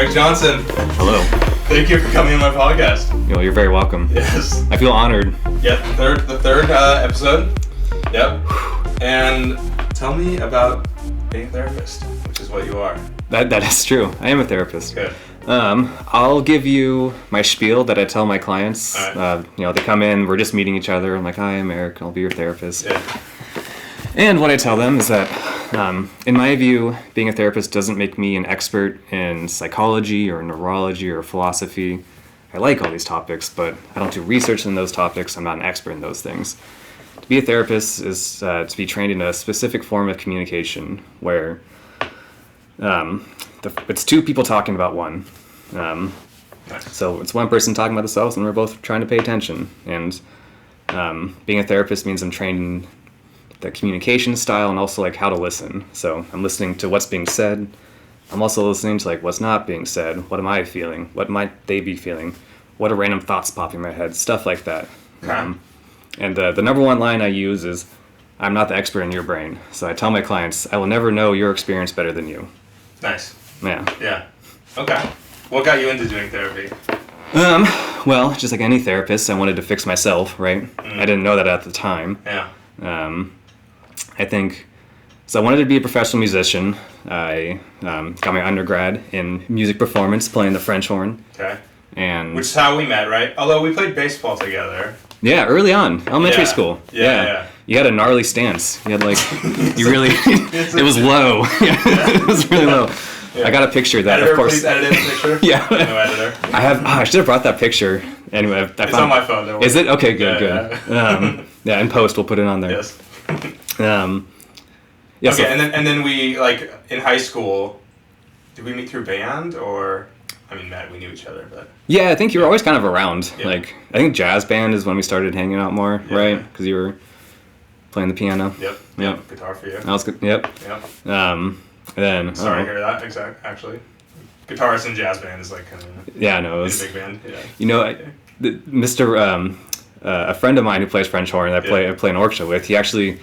Eric Johnson. Hello. Thank you for coming on my podcast. You're very welcome. Yes. I feel honored. Yep, the third episode. Yep. And tell me about being a therapist, which is what you are. That is true. I am a therapist. Good. I'll give you my spiel that I tell my clients. All right. They come in, we're just meeting each other. I'm like, hi, I'm Eric. I'll be your therapist. Yeah. And what I tell them is that, in my view, being a therapist doesn't make me an expert in psychology or neurology or philosophy. I like all these topics, but I don't do research in those topics. I'm not an expert in those things. To be a therapist is to be trained in a specific form of communication where it's two people talking about one. So it's one person talking about themselves, and we're both trying to pay attention. And being a therapist means I'm trained in the communication style and also like how to listen. So I'm listening to what's being said. I'm also listening to like what's not being said. What am I feeling? What might they be feeling? What are random thoughts popping in my head? Stuff like that. Okay. And the number one line I use is, I'm not the expert in your brain. So I tell my clients, I will never know your experience better than you. Nice. Yeah. Yeah. Okay. What got you into doing therapy? Well, just like any therapist, I wanted to fix myself, right? I didn't know that at the time. Yeah. I think, so I wanted to be a professional musician. I got my undergrad in music performance, playing the French horn. Okay. And Which is how we met, right? Although we played baseball together. yeah, early on, elementary school. Yeah. You had a gnarly stance. You had like, you really, it was low. It was really low. Yeah. I got a picture of that, editor, of course. Please edit the picture. Yeah. No editor. I should have brought that picture. Anyway, It's on my phone. Don't worry. Is it? Okay, good, Yeah, good. Yeah, in post we'll put it on there. Yes. Yeah. Okay, So, and then we, like, in high school, did we meet through band, or, I mean, Matt, we knew each other, but... yeah, I think you were always kind of around. Yeah. Like, I think jazz band is when we started hanging out more, Yeah. right? Because you were playing the piano. Yep. Guitar for you. That was good. Yep. Yep. And then... Sorry to hear that, actually. Guitarist in jazz band is, like, kind of... Yeah, no, it was... in a big band, yeah. You know, a friend of mine who plays French horn that I play an orchestra with, he actually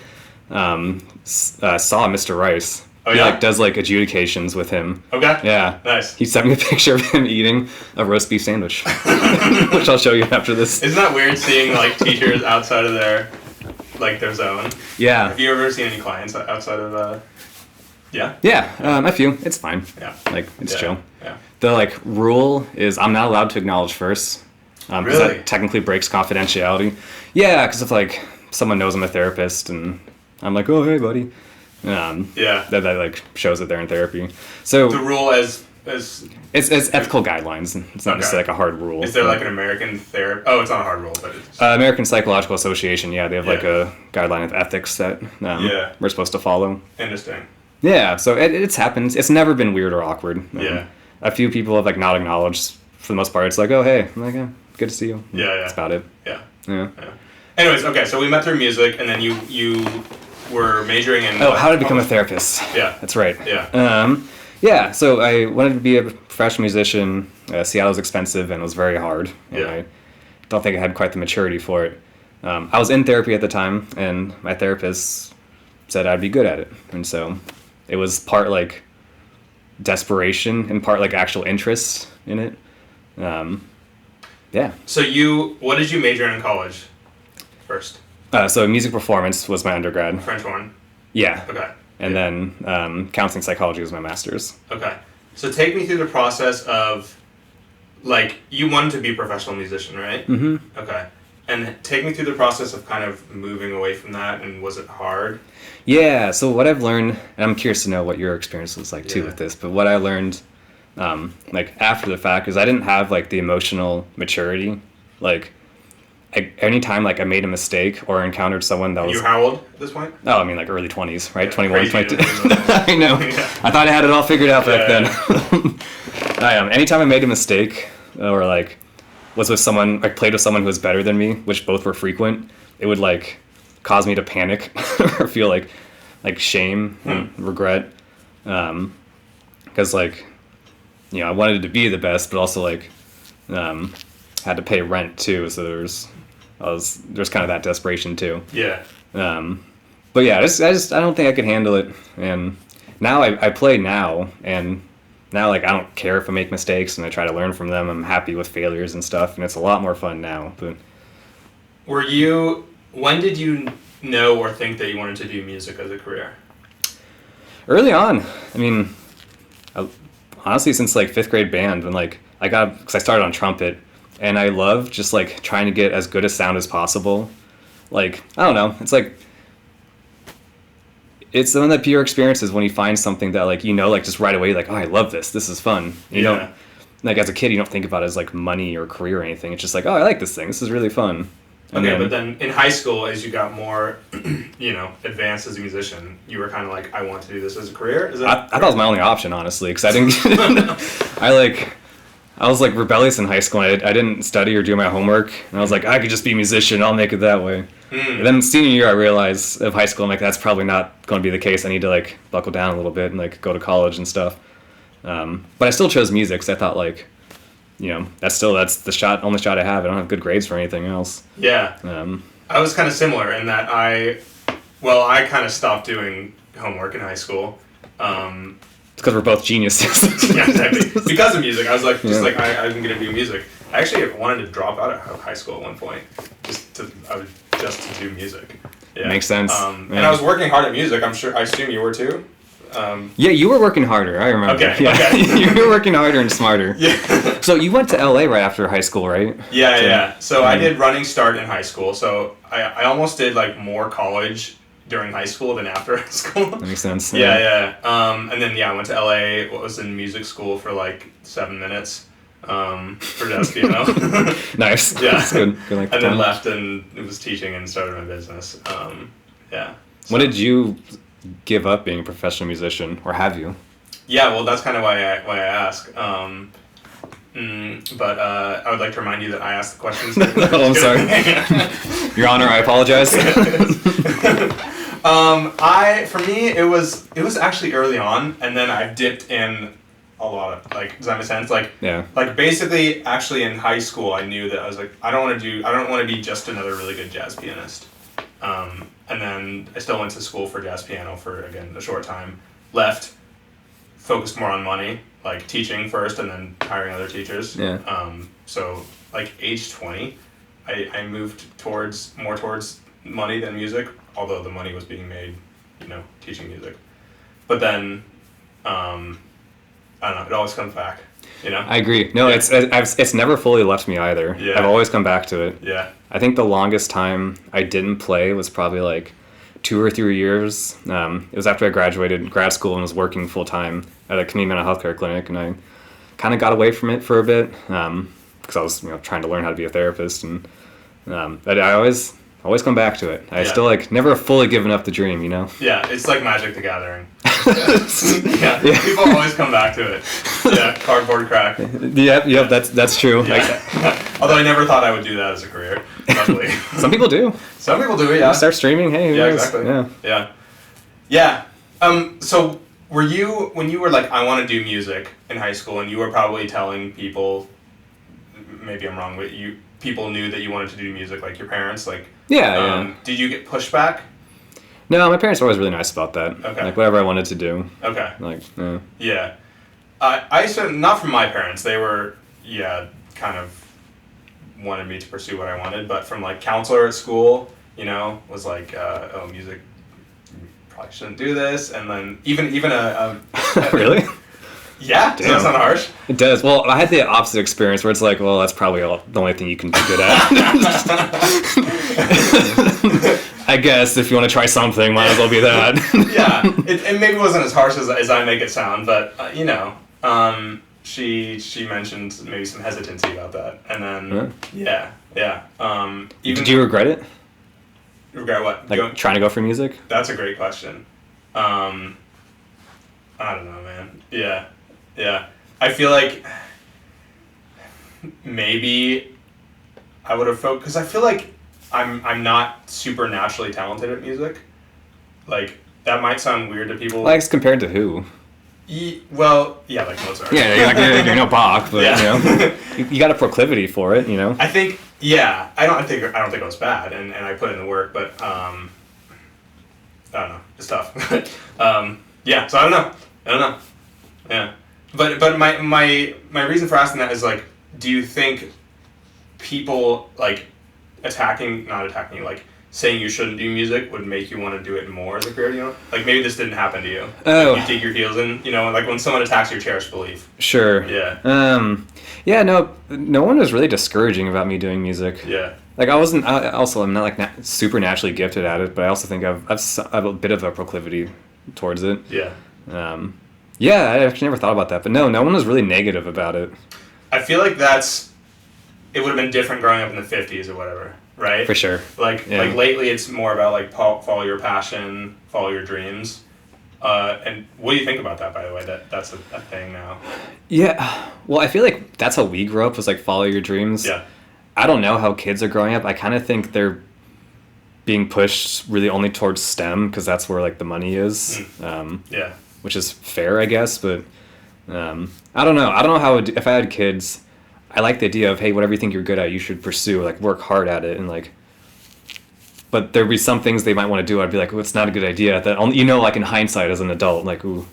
saw Mr. Rice. Oh, he yeah? like does like adjudications with him. Okay. Yeah. Nice. He sent me a picture of him eating a roast beef sandwich, which I'll show you after this. Isn't that weird seeing, like, teachers outside of their zone? Yeah. Have you ever seen any clients outside of, Yeah? Yeah, a few. It's fine. Yeah. Like, it's chill. Yeah. The, like, rule is I'm not allowed to acknowledge first. Because Really? that technically breaks confidentiality. Yeah, because if, like, someone knows I'm a therapist and I'm like, oh, hey, buddy. Yeah. That like, shows that they're in therapy. So... The rule as It's ethical guidelines. It's not just, like, a hard rule. Is there, like, an American therapy... Oh, it's not a hard rule, but it's... American Psychological Association, yeah, they have, like, Yeah. a guideline of ethics that we're supposed to follow. Interesting. Yeah, so it's happened. It's never been weird or awkward. Yeah. A few people have, like, not acknowledged. For the most part, it's like, oh, hey. I'm like, good to see you. Yeah. That's about it. Yeah. Yeah. Anyways, okay, so we met through music, and then you were majoring in... Oh, how to become a therapist. Yeah. That's right. Yeah. Yeah, so I wanted to be a professional musician. Seattle was expensive and it was very hard. And Yeah. I don't think I had quite the maturity for it. I was in therapy at the time, and my therapist said I'd be good at it. And so it was part, like, desperation and part, like, actual interest in it. Yeah. So what did you major in college first? So music performance was my undergrad. French horn? Yeah. Okay. And then counseling psychology was my master's. Okay. So take me through the process of, like, you wanted to be a professional musician, right? Mm-hmm. Okay. And take me through the process of kind of moving away from that, and was it hard? Yeah, so what I've learned, and I'm curious to know what your experience was like too with this, but what I learned, like, after the fact is I didn't have, like, the emotional maturity. Like, anytime, like, I made a mistake or encountered someone that was... You were how old at this point? Oh, I mean, like, early 20s, right? Yeah, 21, crazy 22. to I know. Yeah. I thought I had it all figured out back Yeah. then. Anytime I made a mistake or, like, was with someone, like, played with someone who was better than me, which both were frequent, it would, like, cause me to panic or feel, like shame and regret. Because, like, you know, I wanted to be the best, but also, like, had to pay rent, too, so there's kind of that desperation, too. Yeah. But yeah, I don't think I could handle it. And now I play now, and now like I don't care if I make mistakes and I try to learn from them. I'm happy with failures and stuff, and it's a lot more fun now. But When did you know or think that you wanted to do music as a career? early on, I mean, honestly, since like fifth grade band, when like because I started on trumpet, and I love just like trying to get as good a sound as possible. Like, I don't know, it's one of the pure experiences when you find something that like, like just right away, like, oh, I love this. This is fun. You don't, like as a kid, you don't think about it as like money or career or anything. It's just like, oh, I like this thing. This is really fun. And okay, but then in high school, as you got more, advanced as a musician, you were kind of like, I want to do this as a career? I thought it was my only option, honestly, because I didn't, I was like rebellious in high school. And I didn't study or do my homework. And I was like, I could just be a musician. I'll make it that way. And then senior year, I realized of high school, I'm like, that's probably not going to be the case. I need to like buckle down a little bit and like go to college and stuff. But I still chose music because I thought like, that's the only shot I have. I don't have good grades for anything else. Yeah. I was kind of similar in that I kind of stopped doing homework in high school. Because we're both geniuses. Yeah, exactly. Because of music, I was like, I'm going to do music. I actually wanted to drop out of high school at one point, just to do music. Yeah. Makes sense. And I was working hard at music. I assume you were too. Yeah, you were working harder. I remember. Okay. Yeah. Okay. You were working harder and smarter. Yeah. So you went to LA right after high school, right? Yeah. So I did running start in high school. So I almost did like more college during high school than after high school. That makes sense. Yeah. And then I went to LA. Was in music school for like 7 minutes. For jazz piano. Nice. Yeah. That's good. And then left and was teaching and started my business. Yeah. So. When did you give up being a professional musician, or have you? Yeah, well, that's kind of why I ask. But I would like to remind you that I asked the questions. Oh, I'm sorry. Your Honor, I apologize. For me, it was actually early on, and then I dipped in a lot of, like, does that make sense? Like, yeah. Like, basically, actually, in high school, I knew that I was like, I don't want to be just another really good jazz pianist. And then I still went to school for jazz piano for, again, a short time. Left, focused more on money, like teaching first and then hiring other teachers. Yeah. So, like, age 20, I moved more towards money than music, although the money was being made, teaching music. But then, I don't know, it always comes back, I agree. No, yeah. It's never fully left me either. Yeah. I've always come back to it. Yeah. I think the longest time I didn't play was probably like 2 or 3 years. It was after I graduated grad school and was working full time at a community mental health care clinic, and I kind of got away from it for a bit because I was trying to learn how to be a therapist, and but I always come back to it. I still never fully given up the dream, Yeah, it's like Magic the Gathering. Yeah, people always come back to it. Yeah, cardboard crack. Yep, that's true. Yeah. Although I never thought I would do that as a career. Luckily. Some people do. Some people do, yeah. Start streaming, hey, who knows? Exactly. Yeah. So were you, when you were like, I want to do music in high school, and you were probably telling people, maybe I'm wrong, but people knew that you wanted to do music, like your parents, like... Yeah. Did you get pushback? No, my parents were always really nice about that. Okay. Like, whatever I wanted to do. Okay. Like, yeah. Yeah. I used to, not from my parents, they were, kind of wanted me to pursue what I wanted, but from, like, counselor at school, was like, oh, music, you probably shouldn't do this, and then even a Really? Yeah, does that sound harsh? It does. Well, I had the opposite experience where it's like, well, that's probably the only thing you can be good at. I guess if you want to try something, might as well be that. Yeah, it maybe wasn't as harsh as I make it sound, but she mentioned maybe some hesitancy about that, and then yeah. Did you regret it? Regret what? Like trying to go for music? That's a great question. I don't know, man. Yeah. I feel like maybe I would have focused, because I feel like I'm not super naturally talented at music. Like, that might sound weird to people. Like, compared to who? Well, yeah, like Mozart. Yeah, you're no Bach, but you got a proclivity for it, I think, I don't think it was bad, and I put in the work, but I don't know, it's tough. So I don't know. Yeah. But my reason for asking that is like, do you think people like not attacking you, like saying you shouldn't do music would make you want to do it more as a career? You know, like maybe this didn't happen to you. Oh. Like, you dig your heels in. You know, like when someone attacks your cherished belief. Sure. Yeah. Yeah. No one was really discouraging about me doing music. Yeah. Like I'm not like super naturally gifted at it, but I also think I've a bit of a proclivity towards it. Yeah. Yeah, I actually never thought about that, but no one was really negative about it. I feel like it would have been different growing up in the 50s or whatever, right? For sure. Like lately it's more about like follow your passion, follow your dreams. And what do you think about that, by the way? That's a thing now. Yeah. Well, I feel like that's how we grew up, was like follow your dreams. Yeah. I don't know how kids are growing up. I kind of think they're being pushed really only towards STEM because that's where like the money is. Yeah. Which is fair, I guess, but I don't know. I don't know how if I had kids, I like the idea of, hey, whatever you think you're good at, you should pursue, like work hard at it, and like. But there'd be some things they might want to do. I'd be like, oh, it's not a good idea. That like in hindsight as an adult, like, ooh,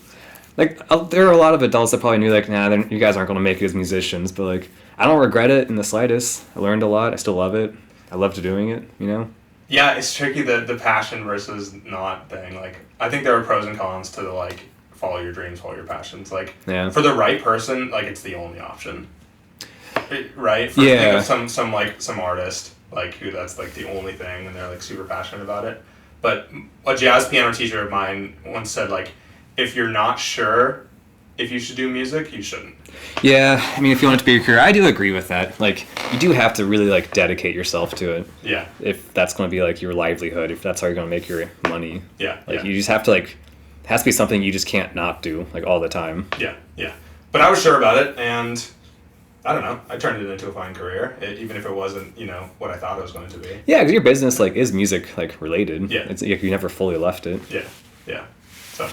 like there are a lot of adults that probably knew like, nah, you guys aren't going to make it as musicians. But like, I don't regret it in the slightest. I learned a lot. I still love it. I loved doing it. You know. Yeah, it's tricky the passion versus not thing. Like, I think there are pros and cons to the like follow your dreams, follow your passions. Like, for the right person, like it's the only option. Right? Think of some artist like who that's like the only thing and they're like super passionate about it. But a jazz piano teacher of mine once said like, if you're not sure if you should do music, you shouldn't. Yeah, I mean, if you want it to be your career, I do agree with that. Like, you do have to really like dedicate yourself to it. Yeah. If that's going to be like your livelihood, if that's how you're going to make your money. Yeah. Like, you just have to like, it has to be something you just can't not do like all the time. Yeah. Yeah. But I was sure about it, and I don't know. I turned it into a fine career, even if it wasn't, what I thought it was going to be. Yeah, because your business like is music like related. Yeah. It's you never fully left it. Yeah. Yeah. So.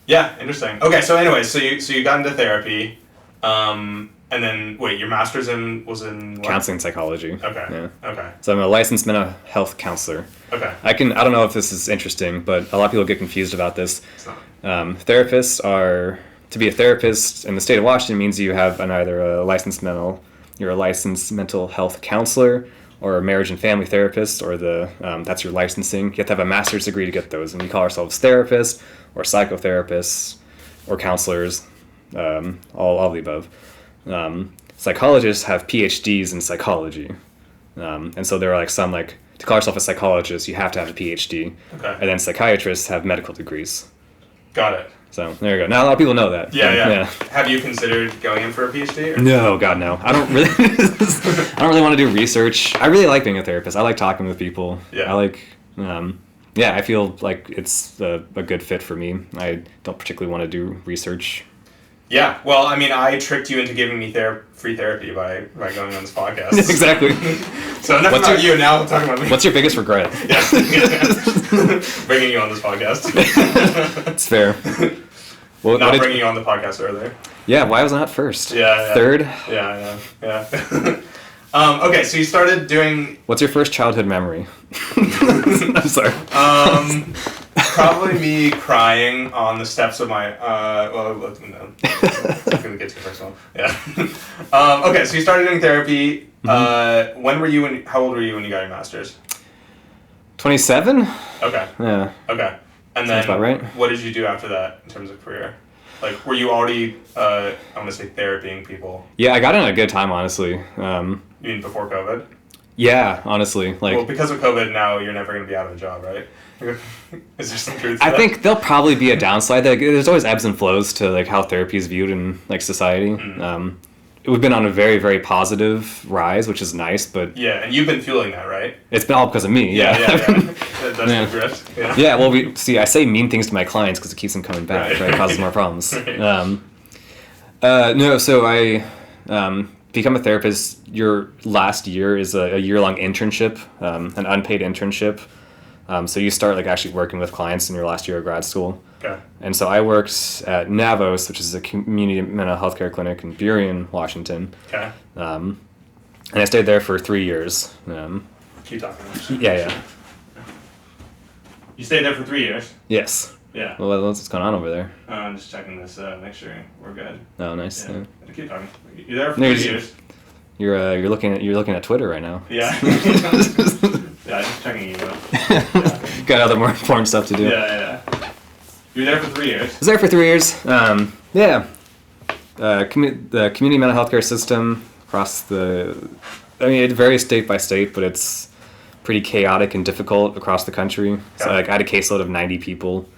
Yeah, interesting. Okay, so anyways, so you got into therapy, and then wait, your master's was in what? Counseling psychology. Okay. Yeah. Okay. So I'm a licensed mental health counselor. Okay. I don't know if this is interesting, but a lot of people get confused about this. It's not. Therapists to be a therapist in the state of Washington means you have you're a licensed mental health counselor, or a marriage and family therapist, or that's your licensing. You have to have a master's degree to get those, and we call ourselves therapists, or psychotherapists, or counselors, all of the above. Psychologists have PhDs in psychology, and so there are like some like to call yourself a psychologist, you have to have a PhD, Okay. and then psychiatrists have medical degrees. Got it. So there you go. Now a lot of people know that. Yeah. Have you considered going in for a PhD? Or? No, God, no. I don't really. I don't really want to do research. I really like being a therapist. I like talking with people. Yeah. I like. I feel like it's a good fit for me. I don't particularly want to do research. Yeah. Well, I mean, I tricked you into giving me free therapy by going on this podcast. Exactly. So enough about you. Now talking about me. What's your biggest regret? Yeah. Bringing you on this podcast. It's fair. Well, not bringing you on the podcast earlier. Yeah, why was I not first? Yeah. Third? Yeah. Okay, so you started doing... What's your first childhood memory? I'm sorry. Probably me crying on the steps of my... no. I'm going to get too personal. Yeah. Okay, so you started doing therapy. Mm-hmm. How old were you when you got your master's? 27? Okay. Yeah. Okay. And sounds then about right. What did you do after that in terms of career? Like, were you already, I'm going to say, therapying people? Yeah, I got in a good time, honestly. You mean before COVID? Yeah, honestly. Well, because of COVID, now you're never going to be out of a job, right? Is there some truth to that? I think there'll probably be a downside. Like, there's always ebbs and flows to like how therapy is viewed in like society. Mm. We've been on a very, very positive rise, which is nice, but... Yeah, and you've been fueling that, right? It's been all because of me, yeah. That's the drift. Yeah. Yeah, well, I say mean things to my clients because it keeps them coming back, right? It causes more problems. Right. So I become a therapist. Your last year is a year-long internship, an unpaid internship. So you start like actually working with clients in your last year of grad school. Okay. And so I worked at Navos, which is a community mental health care clinic in Burien, Washington. Okay. And I stayed there for 3 years. Keep talking. Yeah. You stayed there for 3 years? Yes. Yeah. Well, what's going on over there? I'm just checking this. Make sure we're good. Oh, nice. Yeah. Yeah. Keep talking. You're there for No, 3 years. You're looking at Twitter right now. Yeah. Yeah, just checking email. Yeah. Got other more important stuff to do. Yeah. You were there for 3 years. I was there for 3 years. Yeah. The community mental health care system across it varies state by state, but it's pretty chaotic and difficult across the country. So I had a caseload of 90 people.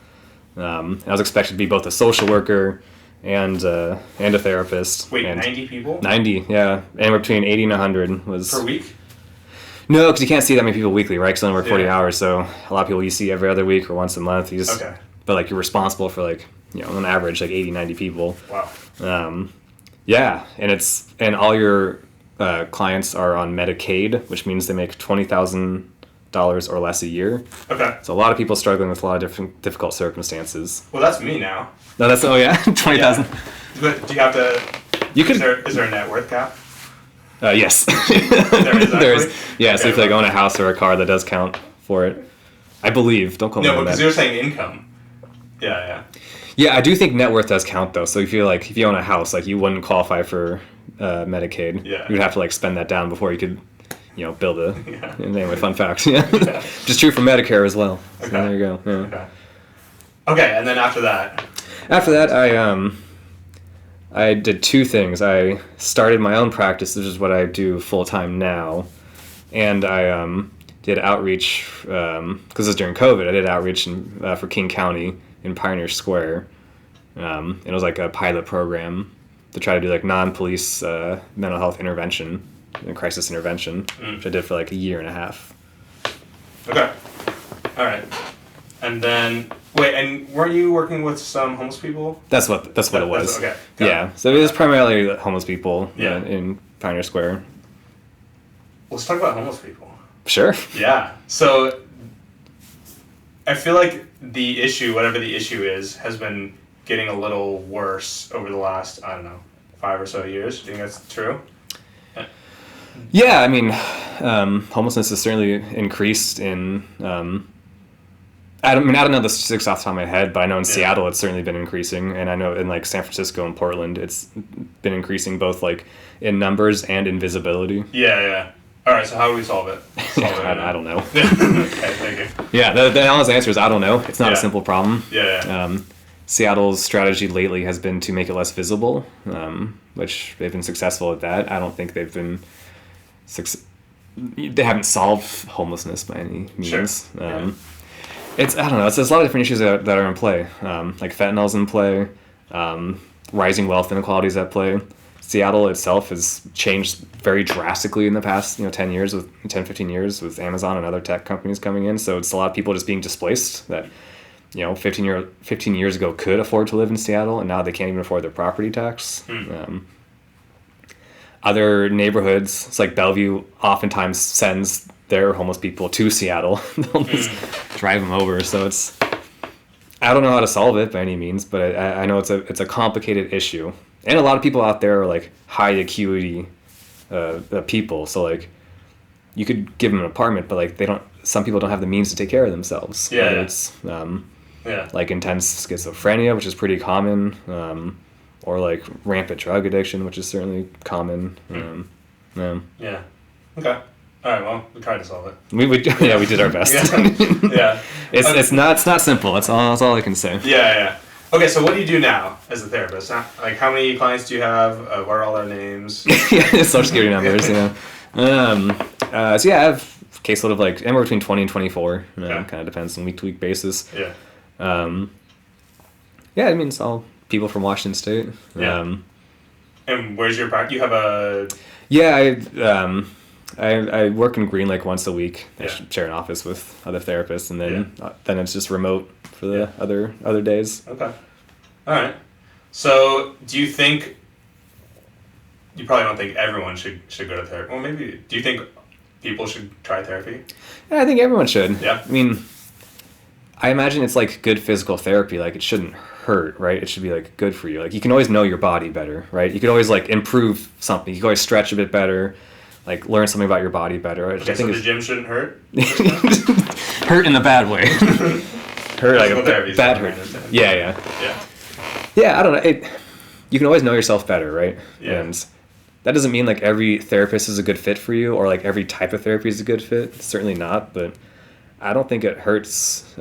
I was expected to be both a social worker and a therapist. Wait, and 90 people? 90, yeah. Anywhere between 80 and 100 was... Per week? No, because you can't see that many people weekly, right? Because I only work 40 Yeah. hours, so a lot of people you see every other week or once a month. Okay. But you're responsible for on average 80, 90 people. Wow. Yeah, and all your clients are on Medicaid, which means they make $20,000 or less a year. Okay. So a lot of people struggling with a lot of difficult circumstances. Well, that's me now. No, that's 20,000. Yeah. But do you have to... You could. Is there a net worth cap? Yes. There is. Yeah, so Okay, if you own a house or a car, that does count for it. I believe. Don't quote me No, on because that. you were saying income. Yeah. Yeah, I do think net worth does count though. So if you own a house, you wouldn't qualify for Medicaid. Yeah. You'd have to spend that down before you could, build a. Yeah. Anyway, fun fact. Yeah. Just true for Medicare as well. So Okay. there you go. Yeah. Okay. Okay, and then after that... After that, I did two things. I started my own practice, which is what I do full time now, and I did outreach because it was during COVID. I did outreach for King County in Pioneer Square. It was a pilot program to try to do non-police mental health intervention, crisis intervention, which I did for a year and a half. Okay. All right. And then... Wait, and weren't you working with some homeless people? That's what it was. Okay. Yeah, so it was primarily homeless people Yeah. in Pioneer Square. Let's talk about homeless people. Sure. Yeah. So I feel like the issue, whatever the issue is, has been getting a little worse over the last, 5 or so years. Do you think that's true? Yeah, I mean, homelessness has certainly increased in. I don't know the statistics off the top of my head, but I know in Seattle it's certainly been increasing, and I know in San Francisco and Portland it's been increasing both in numbers and in visibility. Yeah. All right. So how do we solve it? I don't know. Okay. Thank you. Yeah, the honest answer is I don't know. It's not a Yeah. simple problem. Yeah. Seattle's strategy lately has been to make it less visible, which they've been successful at that. I don't think they've been. They haven't solved homelessness by any means. Sure. It's I don't know. It's there's a lot of different issues that are in play. Fentanyl's in play, rising wealth inequalities at play. Seattle itself has changed very drastically in the past 15 years with Amazon and other tech companies coming in. So it's a lot of people just being displaced that 15 years ago could afford to live in Seattle, and now they can't even afford their property tax. Other neighborhoods, it's Bellevue, oftentimes sends their homeless people to Seattle. They'll just drive them over. So I don't know how to solve it by any means, but I know it's a complicated issue. And a lot of people out there are high acuity people. So you could give them an apartment, but some people don't have the means to take care of themselves. Yeah. Whether it's intense schizophrenia, which is pretty common, or rampant drug addiction, which is certainly common. Yeah. Okay. All right. Well, we tried to solve it. We did our best. Yeah. It's not simple. That's all I can say. Yeah. Okay, so what do you do now as a therapist? How many clients do you have? What are all their names? Yeah, social security numbers. Yeah. So I have a caseload of anywhere between 20 and 24. Kind of depends on week-to-week basis. Yeah. I mean, it's all people from Washington State. Yeah. And where's your practice? You have a... Yeah, I work in Green Lake once a week. I Yeah. share an office with other therapists, and then it's just remote for the other days. Okay. All right. So, do you think... You probably don't think everyone should go to therapy. Well, maybe... Do you think people should try therapy? Yeah, I think everyone should. Yeah. I mean, I imagine it's good physical therapy. It shouldn't hurt, right? It should be good for you. You can always know your body better, right? You can always improve something. You can always stretch a bit better, learn something about your body better. Okay, so the gym shouldn't hurt? Hurt in a bad way. hurt, like Physical therapy a is bad fine, I hurt. understand. Yeah. Yeah. Yeah, I don't know. You can always know yourself better, right? Yeah. And that doesn't mean like every therapist is a good fit for you or like every type of therapy is a good fit. Certainly not, but I don't think it hurts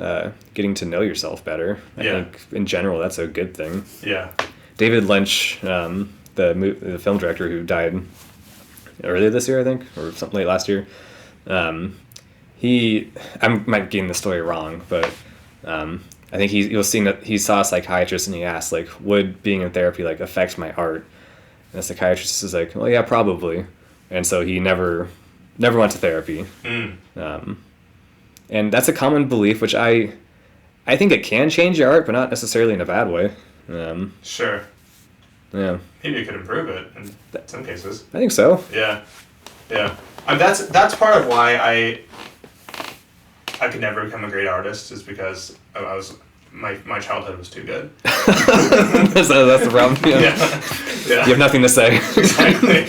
getting to know yourself better. I think in general that's a good thing. Yeah. David Lynch, the film director who died earlier this year, I think, or something late last year. I might be getting the story wrong, but I think he was seeing that he saw a psychiatrist and he asked like, would being in therapy like affect my art? And the psychiatrist is like, well, yeah, probably. And so he never went to therapy. And that's a common belief, which I think it can change your art, but not necessarily in a bad way. Sure. Yeah. Maybe it could improve it in some cases. I think so. Yeah. That's part of why I could never become a great artist, is because my childhood was too good. That's the problem. Yeah. Yeah. You have nothing to say. Exactly.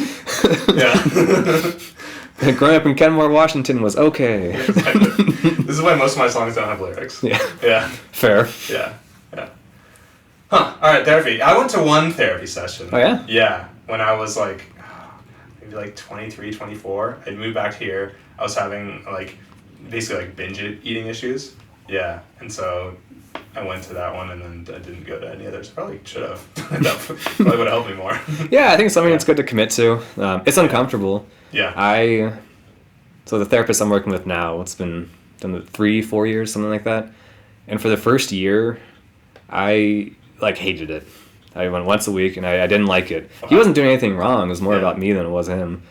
Yeah. Growing up in Kenmore, Washington was okay. Yeah, exactly. This is why most of my songs don't have lyrics. Yeah. Yeah. Fair. Yeah. Huh. All right, therapy. I went to one therapy session. Oh, yeah? Yeah. When I was like, maybe like 23, 24. I'd moved back here. I was having like, basically like binge eating issues. Yeah. And so I went to that one and then I didn't go to any others. Probably should have. That probably would have helped me more. Yeah, I think it's something that's good to commit to. It's uncomfortable. Yeah. So the therapist I'm working with now, it's been done 3-4 years, something like that. And for the first year, I like hated it. I went once a week and I didn't like it. He wasn't doing anything wrong. It was more about me than it was him.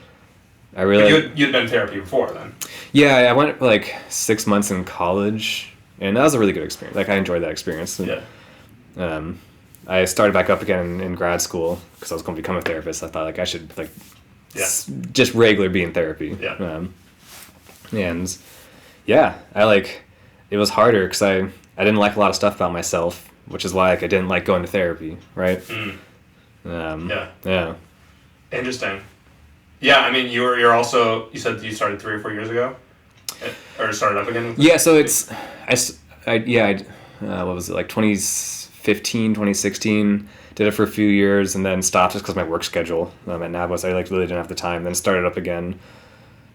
I really. But you'd been in therapy before then. Yeah, I went for like 6 months in college, and that was a really good experience. Like I enjoyed that experience. And, I started back up again in grad school because I was going to become a therapist. I thought like I should like just regular be in therapy. Yeah. And yeah, it was harder because I didn't like a lot of stuff about myself, which is why like I didn't like going to therapy, right? Yeah. Interesting. Yeah, I mean, you said you started 3 or 4 years ago, or started up again. Yeah, so what was it, like 2015, 2016? Did it for a few years and then stopped just because my work schedule at NABWS, I like really didn't have the time. Then started up again,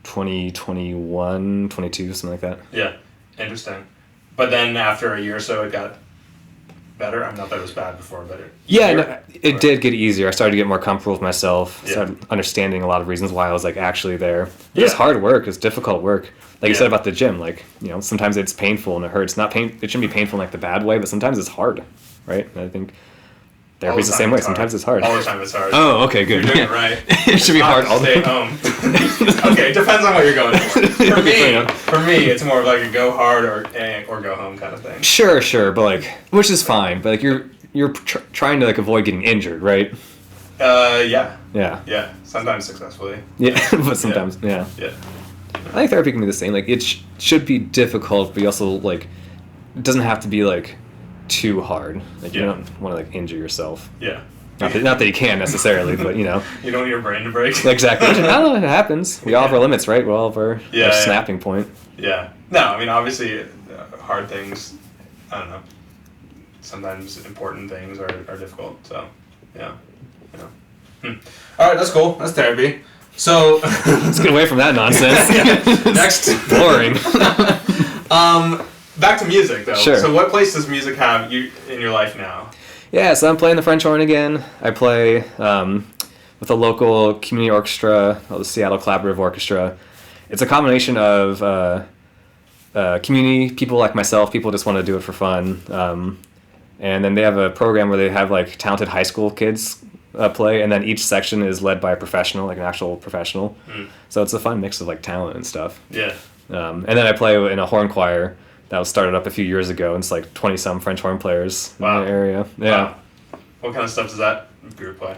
2021, 22, something like that. Yeah, interesting. But then after a year or so, it got better. I'm not that it was bad before, but it did get easier. I started to get more comfortable with myself. Started understanding a lot of reasons why I was like actually there. It was hard work. It's difficult work. Like you said about the gym, like sometimes it's painful and it hurts. It shouldn't be painful in like the bad way, but sometimes it's hard, right? And I think therapy's the same way. Sometimes it's hard. All the time it's hard. Oh, okay, good. You're doing it right. It should be hard all the time. time. Stay home. Okay, it depends on what you're going for. For me, it's more of like a go hard or go home kind of thing. Sure, but like, which is fine, but like you're trying to like avoid getting injured, right? Yeah. Yeah. Sometimes successfully. Yeah, but sometimes, yeah. I think therapy can be the same. Like it should be difficult, but you also like it doesn't have to be like too hard. Like you don't want to like injure yourself. Yeah. Not that you can necessarily, but You don't want your brain to break. Exactly. I don't know. It happens. We all have our limits, right? We all have our snapping point. Yeah. No, I mean obviously hard things. I don't know. Sometimes important things are difficult. So yeah. All right, that's cool. That's therapy. So let's get away from that nonsense. Next. Boring. Back to music though. Sure. So what place does music have you in your life now? Yeah, so I'm playing the French horn again. I play with a local community orchestra, the Seattle Collaborative Orchestra. It's a combination of community people like myself, people just want to do it for fun. And then they have a program where they have like talented high school kids play, and then each section is led by a professional, like an actual professional. So it's a fun mix of like talent and stuff. Yeah. And then I play in a horn choir that was started up a few years ago, and it's like 20-some French horn players in the area. Yeah. Wow. What kind of stuff does that group play?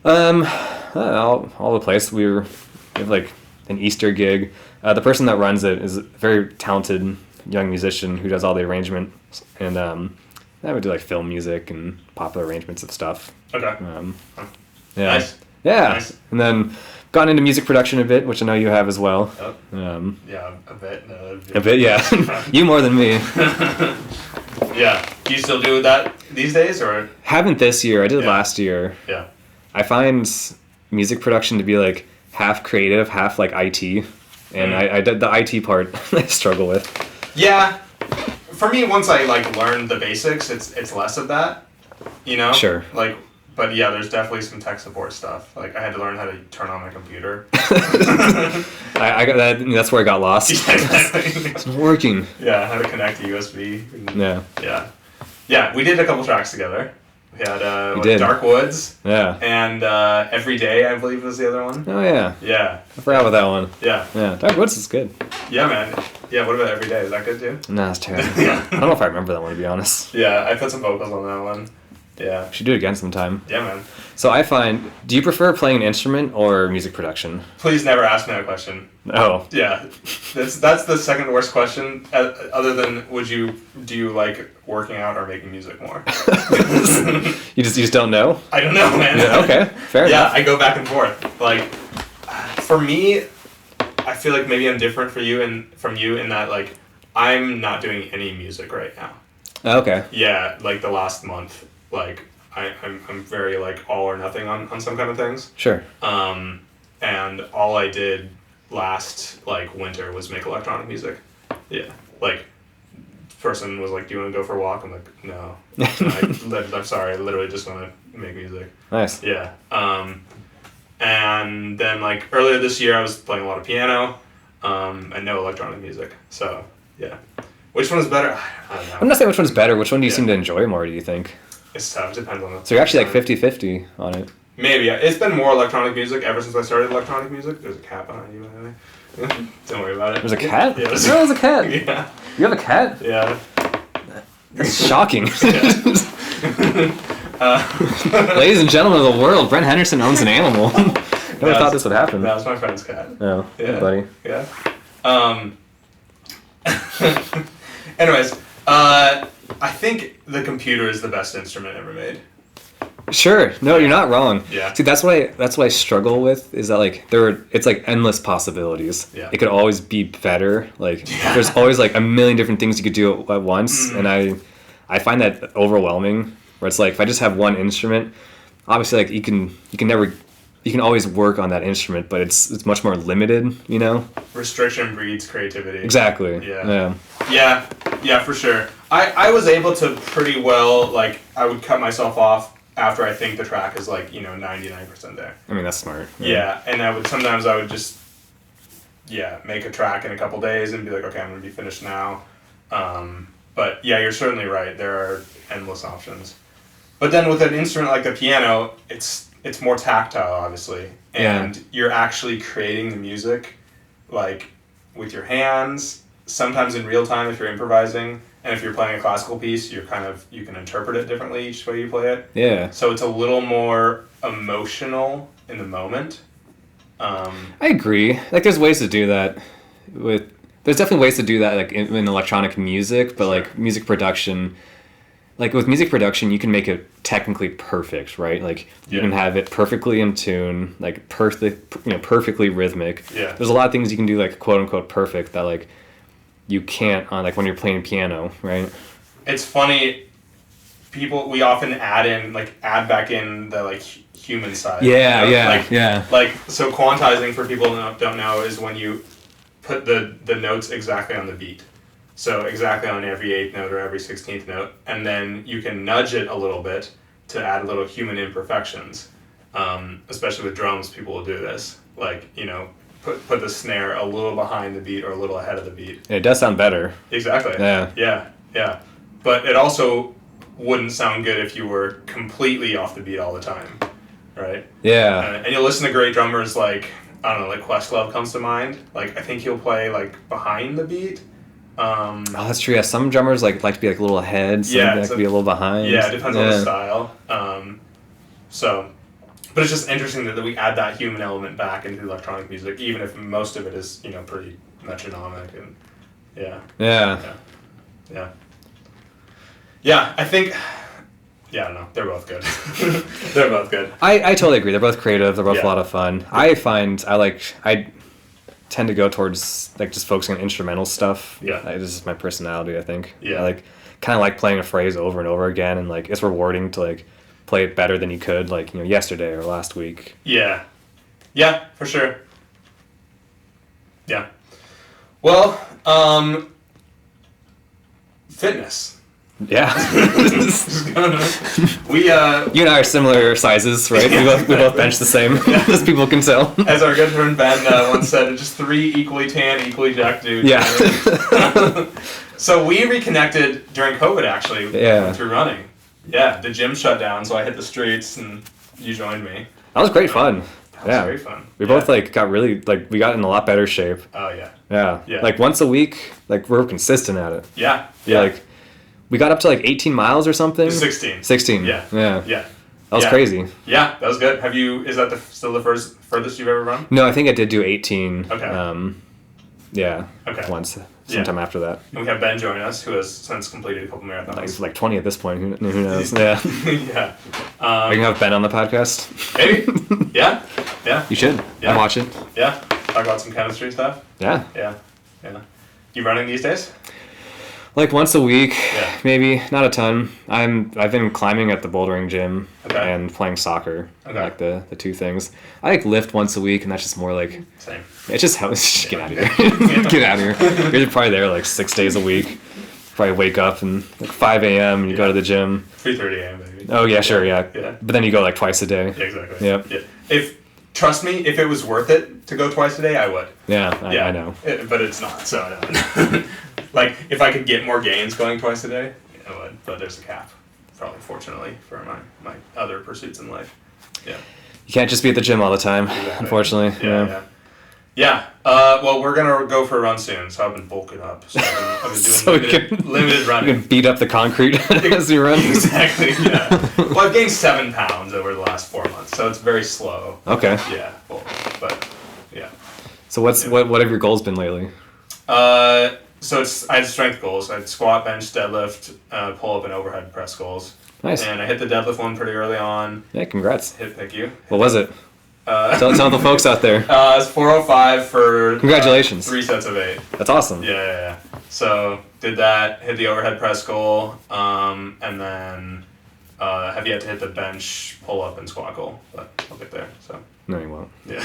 All the place. We have like an Easter gig. The person that runs it is a very talented young musician who does all the arrangements, and I would do like film music and popular arrangements of stuff. Okay. Nice. Yeah. Nice. And then gotten into music production a bit, which I know you have as well. Yeah, a bit. A bit, yeah. You more than me. Yeah. Do you still do that these days, or? Haven't this year. I did Yeah. last year. Yeah. I find music production to be like half creative, half like IT, and I did the IT part. I struggle with. Yeah. For me, once I like learned the basics, it's less of that. You know. Sure. Like, but yeah, there's definitely some tech support stuff. Like, I had to learn how to turn on my computer. I got that. That's where I got lost. It's not working. Yeah, how to connect a USB. Yeah. Yeah. Yeah, we did a couple tracks together. We had did. Dark Woods Yeah. and Every Day, I believe was the other one. Oh yeah. Yeah. I forgot about that one. Yeah. Yeah. Dark Woods is good. Yeah, man. Yeah, what about Every Day? Is that good too? No, it's terrible. Yeah. I don't know if I remember that one, to be honest. Yeah, I put some vocals on that one. Yeah. We should do it again sometime. Yeah, man. So I find, do you prefer playing an instrument or music production? Please never ask me that question. Oh. Yeah. That's the second worst question, other than do you like working out or making music more? You just don't know? I don't know, man. Yeah, okay. Fair Yeah, enough. I go back and forth. Like, for me, I feel like maybe I'm different from you in that, like, I'm not doing any music right now. Okay. Yeah, like the last month, like I'm very like all or nothing on some kind of things. Sure. And all I did last like winter was make electronic music. Yeah, like person was like, "Do you want to go for a walk?" I'm like, "No." I'm sorry, I literally just want to make music. Nice. Yeah. And then like earlier this year, I was playing a lot of piano, and no electronic music. So yeah, which one is better? I don't know. I'm not saying which one's better. Which one do you Yeah. seem to enjoy more, do you think? It's tough. Depends on the. So you're actually like 50-50 on it. Maybe. Yeah. It's been more electronic music ever since I started electronic music. There's a cat behind you, by the way. Don't worry about it. There's a cat? Yeah, There's a cat. Yeah. You have a cat? Yeah. That's shocking. Yeah. Ladies and gentlemen of the world, Brent Henderson owns an animal. Never That's- thought this would happen. That was my friend's cat. Oh, Yeah. hey, buddy. Yeah. Anyways, I think the computer is the best instrument ever made. Sure. No, you're not wrong. Yeah. See, that's what I struggle with is that like it's like endless possibilities. Yeah. It could always be better. Like Yeah. there's always like a million different things you could do at once, and I find that overwhelming. Where it's like if I just have one instrument, obviously like you can always work on that instrument, but it's much more limited, you know? Restriction breeds creativity. Exactly. Yeah. Yeah, for sure. I was able to pretty well, like, I would cut myself off after I think the track is like, 99% there. I mean, that's smart. Yeah, and sometimes I would just, make a track in a couple days and be like, okay, I'm going to be finished now. But yeah, you're certainly right. There are endless options. But then with an instrument like the piano, it's more tactile, obviously. And you're actually creating the music, like, with your hands, sometimes in real time if you're improvising. And if you're playing a classical piece, you can interpret it differently each way you play it. Yeah. So it's a little more emotional in the moment. I agree. Like, there's ways to do that. There's definitely ways to do that, like in electronic music, but like music production. Like with music production, you can make it technically perfect, right? Like you can have it perfectly in tune, like perfectly rhythmic. Yeah. There's a lot of things you can do, like quote unquote perfect, that like you can't on like when you're playing piano, right? It's funny. We often add back in the like human side. Yeah. Like so, quantizing for people who don't know is when you put the notes exactly on the beat. So exactly on every 8th note or every 16th note, and then you can nudge it a little bit to add little human imperfections. Especially with drums, people will do this. Like, put the snare a little behind the beat or a little ahead of the beat. It does sound better. Exactly. Yeah. But it also wouldn't sound good if you were completely off the beat all the time, right? Yeah. And you'll listen to great drummers like, I don't know, like Questlove comes to mind. Like, I think he'll play like behind the beat. Oh, that's true. Yeah, some drummers like to be like a little ahead. Some like to be a little behind. Yeah, it depends on the style. But it's just interesting that we add that human element back into electronic music, even if most of it is pretty metronomic and yeah. I think. Yeah, I don't know. They're both good. They're both good. I totally agree. They're both creative. They're both a lot of fun. I find tend to go towards like just focusing on instrumental stuff. Yeah. Like, this is my personality, I think. Yeah. I like kind of like playing a phrase over and over again, and like it's rewarding to like play it better than you could like yesterday or last week. Yeah. Yeah, for sure. Yeah. Well, fitness. Yeah. We You and I are similar sizes, right? We both bench the same, as people can tell. as our good friend Ben once said, just 3 equally tan, equally jacked dudes. Yeah. So we reconnected during COVID, actually. Yeah. Through running. Yeah, the gym shut down, so I hit the streets, and you joined me. That was great fun. That was very fun. We both like got really like we got in a lot better shape. Oh yeah. Yeah. Yeah. Like once a week, like we're consistent at it. Yeah. Yeah. Like we got up to like 18 miles or something. 16. 16. Yeah. Yeah. Yeah. That was Yeah. crazy. Yeah, that was good. Is that still the furthest you've ever run? No, I think I did do 18. Okay. Yeah. Okay. Once, sometime after that. And we have Ben join us, who has since completed a couple marathons. Like, it's like 20 at this point. Who knows? Yeah. Yeah. Are you gonna have Ben on the podcast? Maybe. Yeah. Yeah. You should. Yeah. I watch it. Yeah. Talk about some chemistry stuff. Yeah. Yeah. Yeah. You running these days? Like once a week, Yeah. maybe. Not a ton. I've been climbing at the bouldering gym Okay. and playing soccer. Okay. Like the two things. I like lift once a week, and that's just more like Same. it's just how get out of here. Get out of here. You're probably there like 6 days a week. Probably wake up and like 5 a.m. and you go to the gym. 3:30 a.m. maybe. Oh yeah, sure, yeah. Yeah. But then you go like twice a day. Yeah, exactly. Yep. Yeah. Trust me, if it was worth it to go twice a day, I would. Yeah, I know. But it's not, so I don't. Like, if I could get more gains going twice a day, I would. But there's a cap, probably, fortunately, for my other pursuits in life. Yeah. You can't just be at the gym all the time, Exactly. unfortunately. Yeah. Well, we're gonna go for a run soon, so I've been bulking up. So I've been doing limited You running. can beat up the concrete as you run. Exactly. Yeah. Well, I've gained 7 pounds over the last 4 months, so it's very slow. Okay. Yeah. Well, but yeah. So what have your goals been lately? So I had strength goals. I had squat, bench, deadlift, pull up, and overhead press goals. Nice. And I hit the deadlift one pretty early on. Yeah, congrats. Thank you. What was it? Tell the folks out there. It's 405 for Congratulations. 3 sets of 8. That's awesome. Yeah. So did that, hit the overhead press goal, and then have yet to hit the bench, pull up, and squat goal, but I'll get there. So No, you won't. yeah.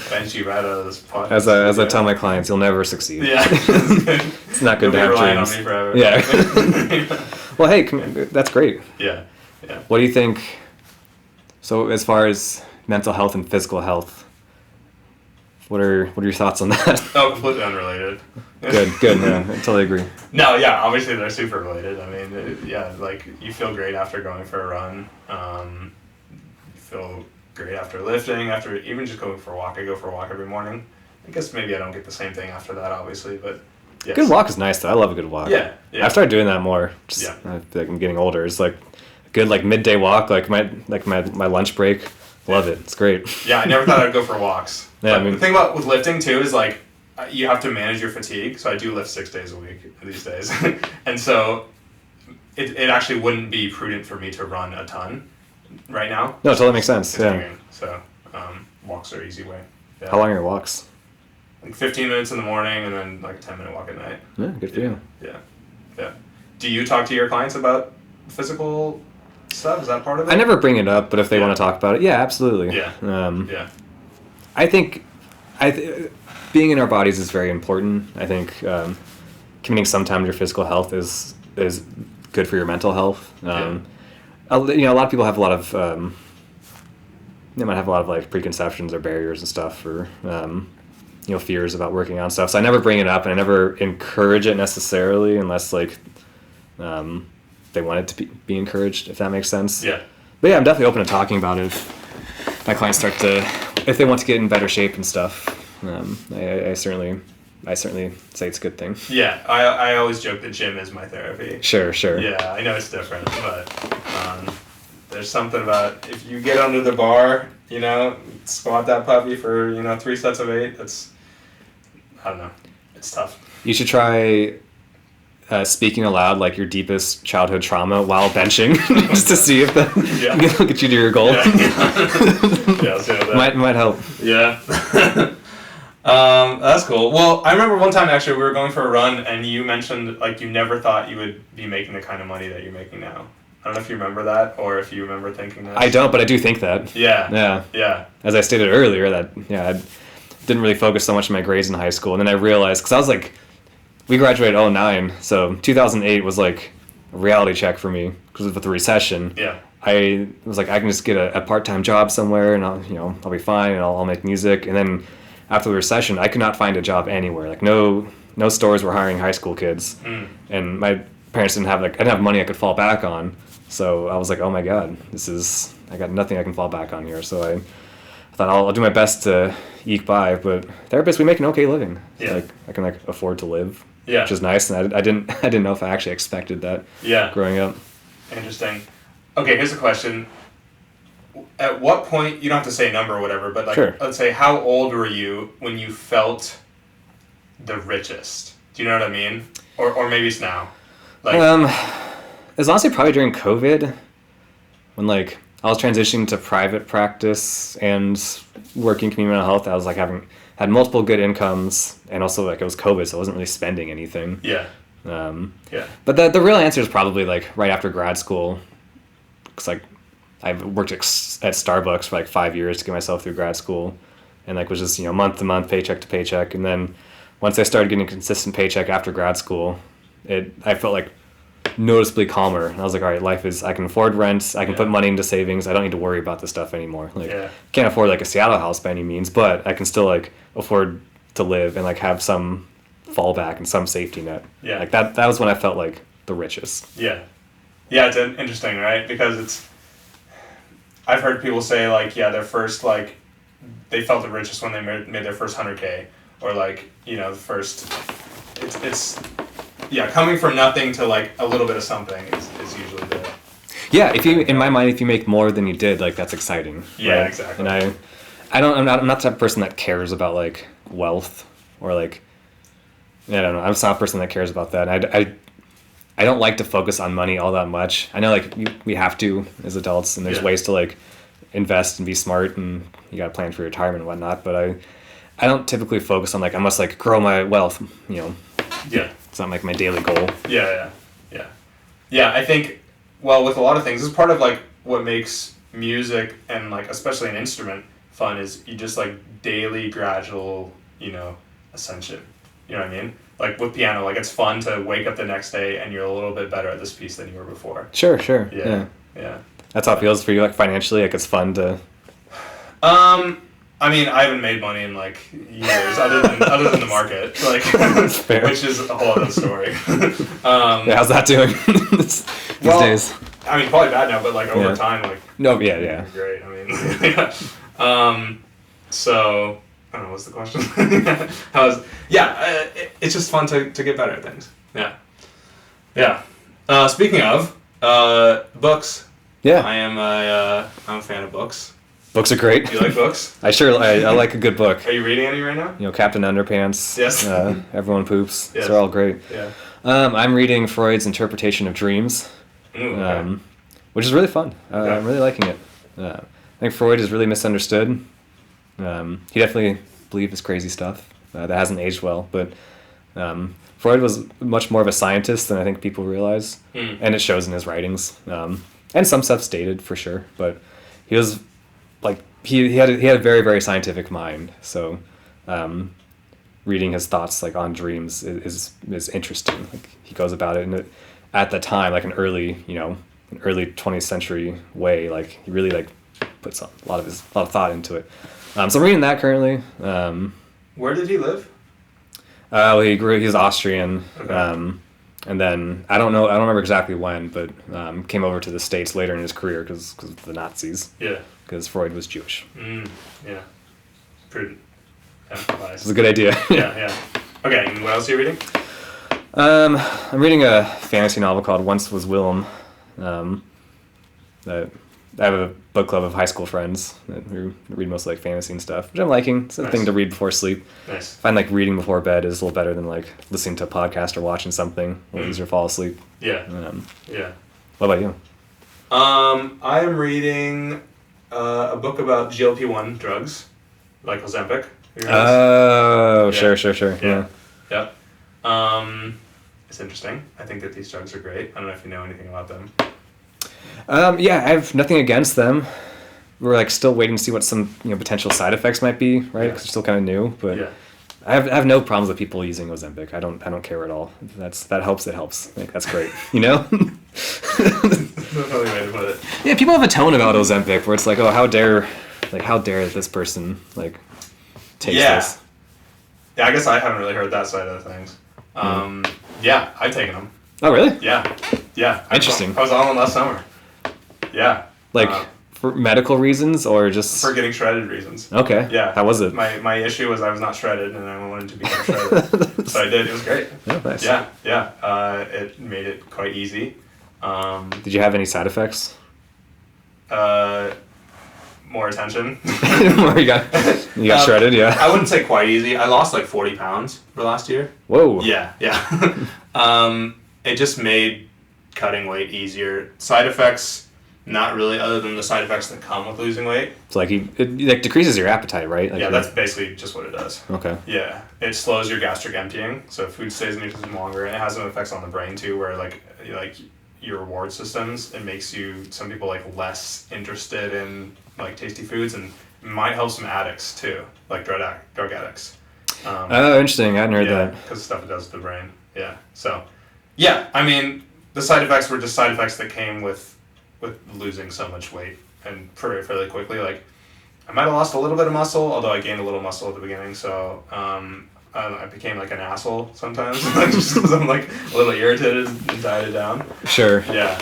Bench you right out of this pot. As I tell my clients, you'll never succeed. Yeah. It's not good to You'll be have relying dreams. on me forever. Yeah. Well, hey, that's great. Yeah. What do you think? So, as far as mental health and physical health, what are your thoughts on that? Oh, completely unrelated. Good, man. I totally agree. No, yeah, obviously they're super related. I mean, like you feel great after going for a run. You feel great after lifting, after even just going for a walk. I go for a walk every morning. I guess maybe I don't get the same thing after that, obviously, but yes. Good walk is nice, though. I love a good walk. Yeah. I've started doing that more. Just, Yeah. I feel like I'm getting older. It's like a good midday walk, like my lunch break. Love it. It's great. Yeah, I never thought I'd go for walks. Yeah, But the thing about with lifting too is like you have to manage your fatigue. So I do lift 6 days a week these days, and so it actually wouldn't be prudent for me to run a ton right now. No, it totally makes sense. Yeah. Continuing. So walks are an easy way. Yeah. How long are your walks? Like 15 minutes in the morning and then like a 10-minute walk at night. Yeah, good for you. Yeah. Do you talk to your clients about physical stuff? Is that part of it? I never bring it up, but if they Yeah. want to talk about it, yeah, absolutely. Yeah. Yeah. I think being in our bodies is very important. I think committing some time to your physical health is good for your mental health. A lot of people have a lot of they might have a lot of like preconceptions or barriers and stuff, or fears about working on stuff. So I never bring it up, and I never encourage it necessarily, unless like they want it to be encouraged, if that makes sense. Yeah. But yeah, I'm definitely open to talking about it if my clients if they want to get in better shape and stuff. I certainly say it's a good thing. Yeah, I always joke that gym is my therapy. Sure. Yeah, I know it's different, but there's something about if you get under the bar, squat that puppy for 3 sets of 8. I don't know, it's tough. You should try speaking aloud like your deepest childhood trauma while benching just to see if that will get you to your goal. Yeah, that. Might help. Yeah. That's cool. Well, I remember one time actually we were going for a run and you mentioned like you never thought you would be making the kind of money that you're making now. I don't know if you remember that or if you remember thinking that. I don't, but I do think that. Yeah. As I stated earlier, that I didn't really focus so much on my grades in high school, and then I realized because I was like, we graduated 2009, so 2008 was like a reality check for me because with the recession. Yeah. I was like, I can just get a part-time job somewhere, and I'll be fine, and I'll make music. And then after the recession, I could not find a job anywhere. Like no stores were hiring high school kids, and my parents didn't have money I could fall back on. So I was like, oh my God, I got nothing I can fall back on here. So I thought I'll do my best to eke by. But therapists, we make an okay living. Yeah. Like I can afford to live. Yeah. Which is nice, and I didn't know if I actually expected that. Yeah. Growing up. Interesting. Okay, here's a question. At what point, you don't have to say a number or whatever, but like, sure. Let's say, how old were you when you felt the richest? Do you know what I mean? Or maybe it's now. Like, it was honestly probably during COVID, when like I was transitioning to private practice and working community mental health. I was like had multiple good incomes, and also like it was COVID, so I wasn't really spending anything. Yeah. Yeah. But the real answer is probably like right after grad school, because like I've worked at Starbucks for like 5 years to get myself through grad school, and like was just month to month, paycheck to paycheck, and then once I started getting a consistent paycheck after grad school, I felt like noticeably calmer. And I was like, all right, life is, I can afford rent, I can put money into savings, I don't need to worry about this stuff anymore. Like, can't afford like a Seattle house by any means, but I can still like afford to live and like have some fallback and some safety net. Yeah. Like that was when I felt like the richest. Yeah. Yeah, it's interesting, right? Because I've heard people say like, their first like, they felt the richest when they made their first 100K, or like, the first, it's coming from nothing to like a little bit of something is usually the. Yeah, in my mind, if you make more than you did, like that's exciting. Yeah, right? exactly. And I'm not the type of person that cares about like wealth or like, I don't know. I'm not a person that cares about that. I don't like to focus on money all that much. I know like we have to as adults, and there's ways to like invest and be smart, and you got to plan for your retirement and whatnot. But I don't typically focus on like I must like grow my wealth. Yeah. It's not like my daily goal. Yeah. I think with a lot of things, it's part of like what makes music and like especially an instrument fun is you just like daily gradual ascension. You know what I mean? Like with piano, like it's fun to wake up the next day and you're a little bit better at this piece than you were before. Sure. Yeah. That's how it feels for you, like financially. Like it's fun to. I mean, I haven't made money in like years, other than the market, like, which is a whole other story. How's that doing these days? I mean, probably bad now, but like over time, like. No, yeah. Great. I mean, so I don't know. What's the question? It's just fun to get better at things. Yeah. Speaking of books. Yeah. I'm a fan of books. Books are great. Do you like books? I like a good book. Are you reading any right now? Captain Underpants. Yes. Everyone Poops. Yes. They're all great. Yeah. I'm reading Freud's Interpretation of Dreams, which is really fun. I'm really liking it. I think Freud is really misunderstood. He definitely believed his crazy stuff that hasn't aged well, but Freud was much more of a scientist than I think people realize, and it shows in his writings. And some stuff's dated for sure, but he was like he had a very, very scientific mind. So reading his thoughts like on dreams is interesting. Like he goes about it at the time like an early 20th century way. Like he really like puts a lot of thought into it. So I'm reading that currently. Where did he live? He was Austrian. Okay. And then I don't remember exactly when, but came over to the States later in his career because of the Nazis. Yeah. Because Freud was Jewish. Yeah. Prudent. It's a good idea. Yeah. Okay, and what else are you reading? I'm reading a fantasy novel called Once Was Willem. That I have a book club of high school friends who read mostly like fantasy and stuff, which I'm liking. It's a thing to read before sleep. Nice. I find like reading before bed is a little better than like listening to a podcast or watching something. A little easier to fall asleep. Yeah. Yeah. What about you? I am reading a book about GLP-1 drugs, like Ozempic. Oh, yeah. Sure. Yeah. Yep. It's interesting. I think that these drugs are great. I don't know if you know anything about them. Yeah, I have nothing against them. We're like still waiting to see what some potential side effects might be, right? Because they're still kind of new. But yeah. I have no problems with people using Ozempic. I don't care at all. That helps. It helps. Like, that's great. That's the only way to put it. Yeah, people have a tone about Ozempic where it's like, oh, how dare this person like take this? Yeah, I guess I haven't really heard that side of the things. Yeah, I've taken them. Oh, really? Yeah. Interesting. I was on one last summer. Yeah. Like for medical reasons or just for getting shredded reasons. Okay. Yeah. How was it? My issue was I was not shredded and I wanted to become shredded. So I did. It was great. Oh, nice. Yeah. It made it quite easy. Did you have any side effects? More attention. More you got shredded, yeah. I wouldn't say quite easy. I lost like 40 pounds for last year. Whoa. Yeah. It just made cutting weight easier. Side effects, not really, other than the side effects that come with losing weight. It's like it decreases your appetite, right? Like that's basically just what it does. Okay. Yeah. It slows your gastric emptying, so food stays in your system longer, and it has some effects on the brain too, where like your reward systems, it makes some people like less interested in like tasty foods, and it might help some addicts too, like drug addicts. Oh, interesting. I hadn't heard that. Because stuff it does to the brain. Yeah. So, yeah, I mean, the side effects were just side effects that came with losing so much weight and fairly quickly. Like, I might have lost a little bit of muscle, although I gained a little muscle at the beginning. So, I became like an asshole sometimes, just because I'm like a little irritated and dieted down. Sure. Yeah.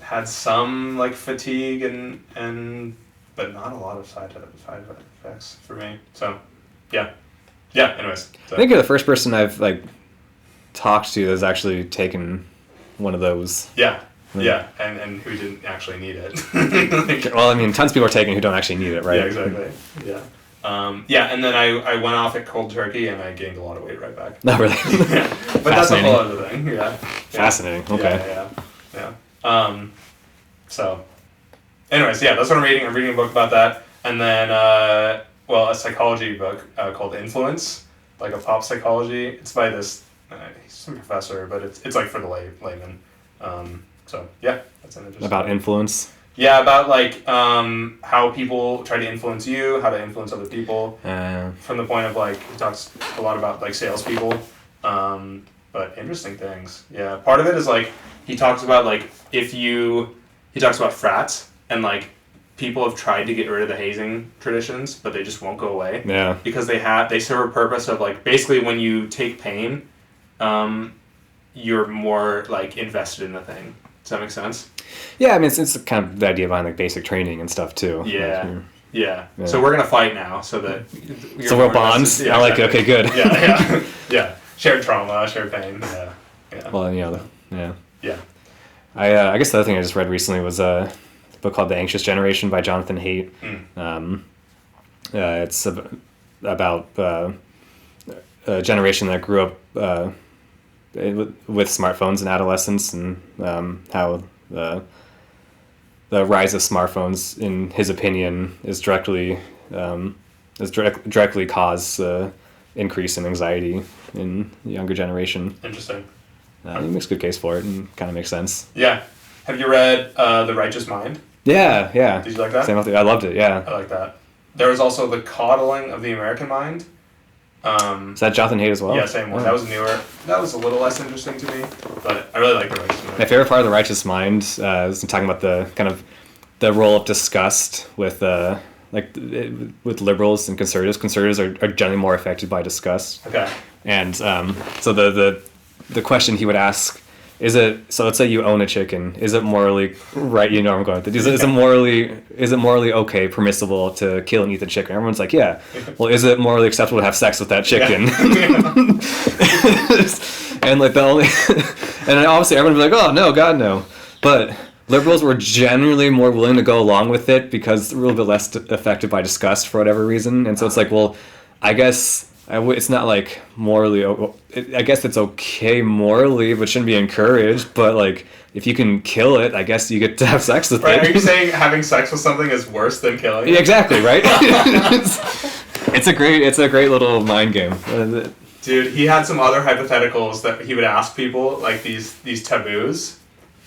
Had some like fatigue and but not a lot of side effects for me. So, yeah. Anyways, so. I think you're the first person I've like talked to that's actually taken one of those. Yeah. Yeah, and who didn't actually need it. Well, I mean, tons of people are taking who don't actually need it, right? Yeah, exactly. Yeah. And then I went off at cold turkey and I gained a lot of weight right back. No, really? Yeah. But that's a whole other thing. Yeah. Fascinating. Okay. Yeah. So, anyways, that's what I'm reading. I'm reading a book about that. And then, a psychology book called Influence, like a pop psychology. It's by this, he's some professor, but it's like for the layman. So, that's an interesting about influence? Yeah, about like how people try to influence you, how to influence other people. From the point of like, he talks a lot about like salespeople, but interesting things. Yeah, part of it is like, he talks about like, he talks about frats and like, people have tried to get rid of the hazing traditions, but they just won't go away. Yeah. Because they serve a purpose of like, basically when you take pain, you're more like invested in the thing. Does that make sense? Yeah, I mean, it's kind of the idea behind like basic training and stuff too. Yeah. Like yeah. So we're gonna fight now, so that. So we're bonds. Yeah, I like it. Okay, good. Yeah. Shared trauma, shared pain. Yeah. Well, Yeah. I guess the other thing I just read recently was a book called The Anxious Generation by Jonathan Haidt. It's about a generation that grew up with smartphones in adolescence and how the rise of smartphones, in his opinion, is directly caused increase in anxiety in the younger generation. Interesting. He makes a good case for it and kind of makes sense. Yeah. Have you read The Righteous Mind? Yeah. Did you like that? I loved it, yeah. I like that. There was also The Coddling of the American Mind. Is that Jonathan Haidt as well? Yeah, same one. That was newer. That was a little less interesting to me, but I really like The Righteous Mind. My favorite part of The Righteous Mind is talking about the kind of the role of disgust with with liberals and conservatives. Conservatives are generally more affected by disgust. Okay. And so the question he would ask, so let's say you own a chicken, is it morally right, where I'm going with it, is it morally okay, permissible to kill and eat the chicken? Everyone's like, yeah. Well, is it morally acceptable to have sex with that chicken? Yeah. And like and obviously everyone would be like, oh no, God no. But Liberals were generally more willing to go along with it because they're a little bit less affected by disgust for whatever reason. And so it's like, well, I guess it's not like morally. I guess it's okay morally, but shouldn't be encouraged. But like, if you can kill it, I guess you get to have sex with Right? it. Are you saying having sex with something is worse than killing it? Yeah, exactly, right? it's a great little mind game. Dude, he had some other hypotheticals that he would ask people, like these taboos,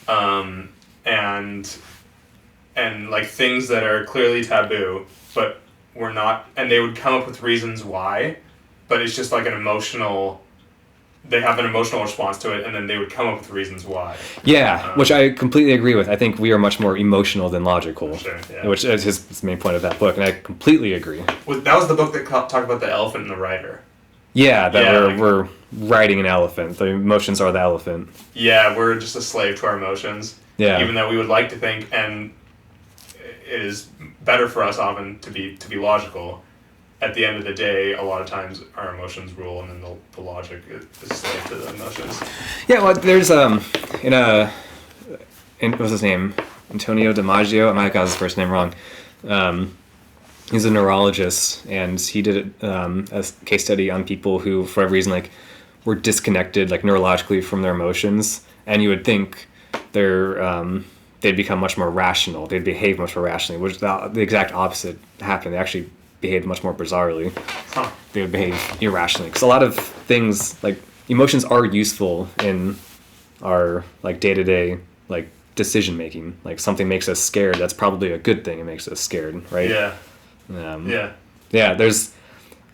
and like things that are clearly taboo, but were not, and they would come up with reasons why, but it's just like they have an emotional response to it, and then they would come up with reasons why. Yeah, which I completely agree with. I think we are much more emotional than logical, sure, yeah. which is his main point of that book, and I completely agree. That was the book that talked about the elephant and the rider. Yeah, we're riding an elephant. The emotions are the elephant. Yeah, we're just a slave to our emotions. Yeah. Even though we would like to think, and it is better for us often to be logical. At the end of the day, a lot of times our emotions rule, and then the logic is slave to the emotions. Yeah, well, there's what's his name? Antonio DiMaggio. I might have got his first name wrong. He's a neurologist, and he did a case study on people who, for whatever reason, like were disconnected, like neurologically, from their emotions, and you would think they'd become much more rational. They'd behave much more rationally, which the exact opposite happened. They actually behaved much more bizarrely. Huh. They would behave irrationally, because a lot of things, like emotions, are useful in our like day-to-day like decision making. Like something makes us scared, that's probably a good thing. It makes us scared, right? Yeah. Yeah.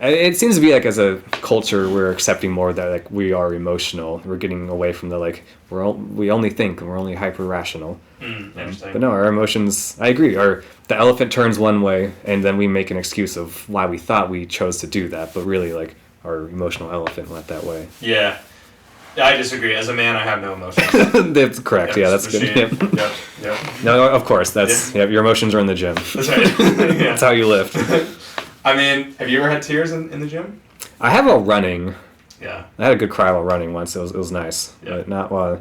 It seems to be like, as a culture, we're accepting more that like we are emotional. We're getting away from the like we only think and we're only hyper rational. Interesting. But no, our emotions, I agree, the elephant turns one way, and then we make an excuse of why we thought we chose to do that, but really like our emotional elephant went that way. Yeah. I disagree. As a man, I have no emotions. That's correct. Yeah, that's good. Yep. No, of course. That's your emotions are in the gym. That's right. Yeah. That's how you lift. I mean, have you ever had tears in the gym? I have while running. Yeah. I had a good cry while running once. It was nice, Yeah. but not while.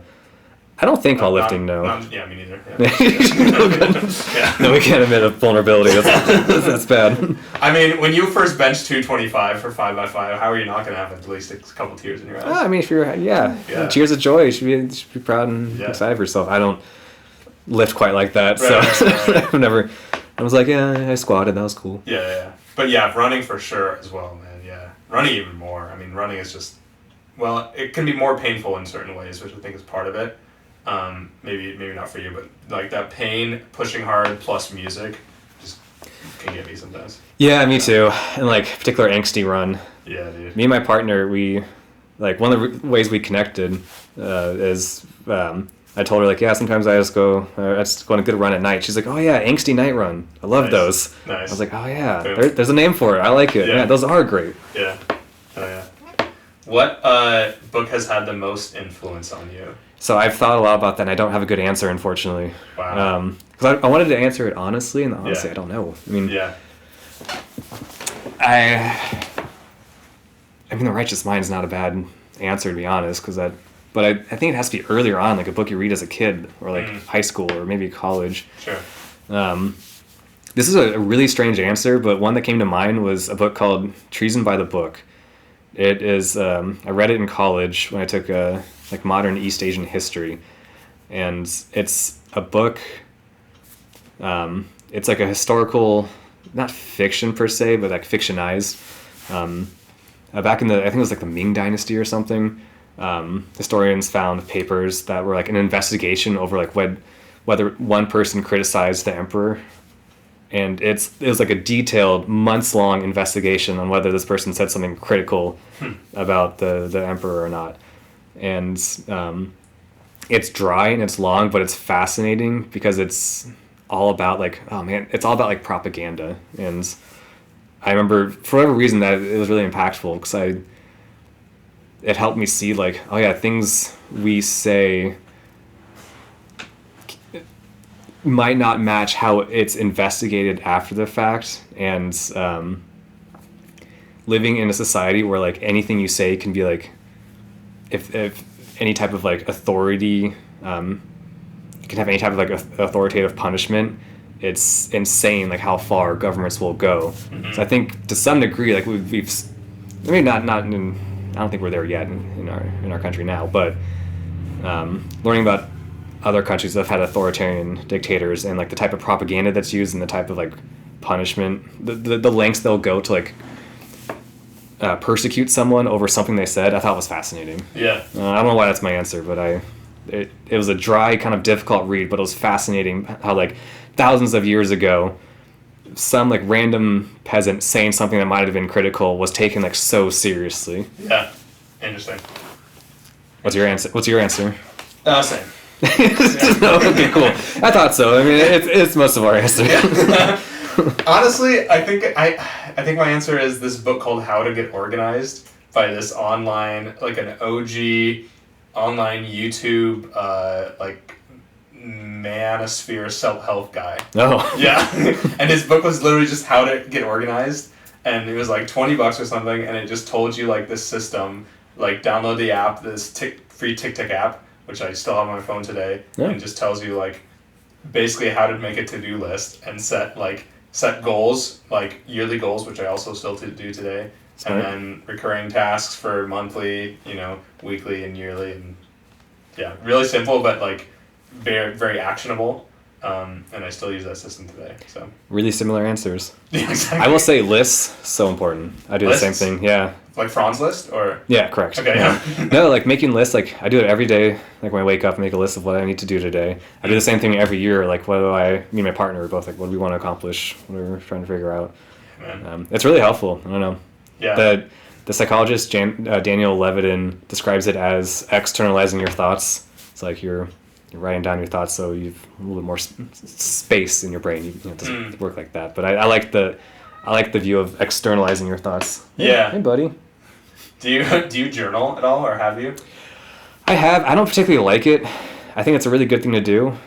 I don't think while lifting. No. Yeah, me neither. Yeah. No, we can't admit a vulnerability. That's bad. I mean, when you first benched 225 for 5x5, how are you not going to have at least a couple tears in your eyes? I mean, if you're cheers of joy. You should be proud and excited for yourself. I don't lift quite like that, Right. I've never. I was like, yeah, I squatted. That was cool. Yeah. But yeah, running for sure as well, man. Yeah, running even more. I mean, running is just, well, it can be more painful in certain ways, which I think is part of it. Maybe not for you, but like that pain, pushing hard plus music, just can get me sometimes. Yeah, me too. And like particular angsty run. Yeah, dude. Me and my partner, we like one of the ways we connected is I told her like, yeah, sometimes I just go on a good run at night. She's like, oh yeah, angsty night run. I love those. Nice. I was like, oh yeah, Boom. there's a name for it. I like it. Yeah. Yeah, those are great. Yeah. Oh yeah. What book has had the most influence on you? So I've thought a lot about that, and I don't have a good answer, unfortunately. Wow. Because I wanted to answer it honestly, and honestly, Yeah. I don't know. I mean, Yeah. I mean, The Righteous Mind is not a bad answer, to be honest, but I think it has to be earlier on, like a book you read as a kid, or like high school, or maybe college. Sure. This is a really strange answer, but one that came to mind was a book called Treason by the Book. It is, I read it in college when I took like modern East Asian history, and it's a book, it's like a historical, not fiction per se, but like fictionized. Back in I think it was like the Ming Dynasty or something, historians found papers that were like an investigation over like whether one person criticized the emperor. And it was like a detailed, months-long investigation on whether this person said something critical about the emperor or not. And it's dry and it's long, but it's fascinating because it's all about like, oh man, it's all about like propaganda. And I remember, for whatever reason, that it was really impactful because it helped me see like, oh yeah, things we say might not match how it's investigated after the fact, and living in a society where like anything you say can be like, if any type of like authority can have any type of like authoritative punishment, it's insane like how far governments will go. Mm-hmm. So I think to some degree, like we've I mean not in, I don't think we're there yet in our country now, but learning about other countries that have had authoritarian dictators and like the type of propaganda that's used and the type of like punishment, the lengths they'll go to like persecute someone over something they said, I thought was fascinating. Yeah. I don't know why that's my answer, but it was a dry, kind of difficult read, but it was fascinating how like thousands of years ago, some like random peasant saying something that might have been critical was taken like so seriously. Yeah. Interesting. What's your answer? Same. Okay, cool. I thought so. I mean, it's most of our answer. Yeah. Honestly, I think my answer is this book called How to Get Organized by this online, like an OG online YouTube, like manosphere self-help guy. Oh. Yeah. And his book was literally just how to get organized, and it was like $20 or something, and it just told you like this system, like download the app, this free TickTick app, which I still have on my phone today, yeah. and just tells you like basically how to make a to-do list and set goals, like yearly goals, which I also still do today, and then recurring tasks for monthly, weekly and yearly, and yeah, really simple, but like very, very actionable. And I still use that system today. So really similar answers. Yeah, exactly. I will say lists, so important. I do Lists? the same thing. Yeah. Like Franz list, or yeah, correct. Okay, yeah. No, like making lists. Like I do it every day. Like when I wake up, I make a list of what I need to do today. I do the same thing every year. Like me and my partner are both like, what do we want to accomplish? What are we trying to figure out? Man. It's really helpful. I don't know. Yeah. The psychologist Daniel Levitin describes it as externalizing your thoughts. It's like you're writing down your thoughts, so you've a little bit more space in your brain. It doesn't work like that. But I like the view of externalizing your thoughts. Yeah. Hey, buddy. Do you journal at all, or have you? I have. I don't particularly like it. I think it's a really good thing to do.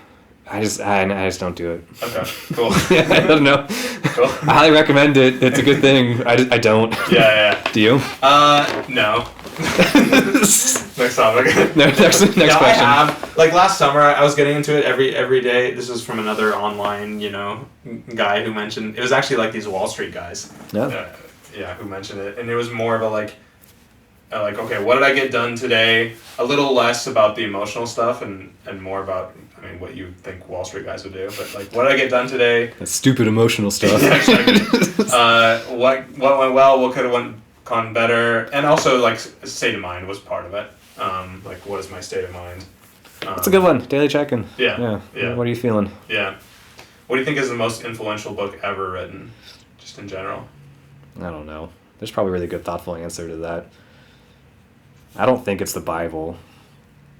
I just don't do it. Okay, cool. I don't know. Cool. I highly recommend it. It's a good thing. I don't. Yeah. Do you? No. Next topic. Next question. I have. Like last summer, I was getting into it every day. This was from another online, guy who mentioned, it was actually like these Wall Street guys. Yeah. Who mentioned it, and it was more of a like, okay, what did I get done today? A little less about the emotional stuff and more about, what you think Wall Street guys would do, but like, what did I get done today? That stupid emotional stuff. Yeah, exactly. What went well? What could have gone better? And also like state of mind was part of it. Like, what is my state of mind? That's a good one. Daily check-in. Yeah. What are you feeling? Yeah. What do you think is the most influential book ever written, just in general? I don't know. There's probably a really good, thoughtful answer to that. I don't think it's the Bible.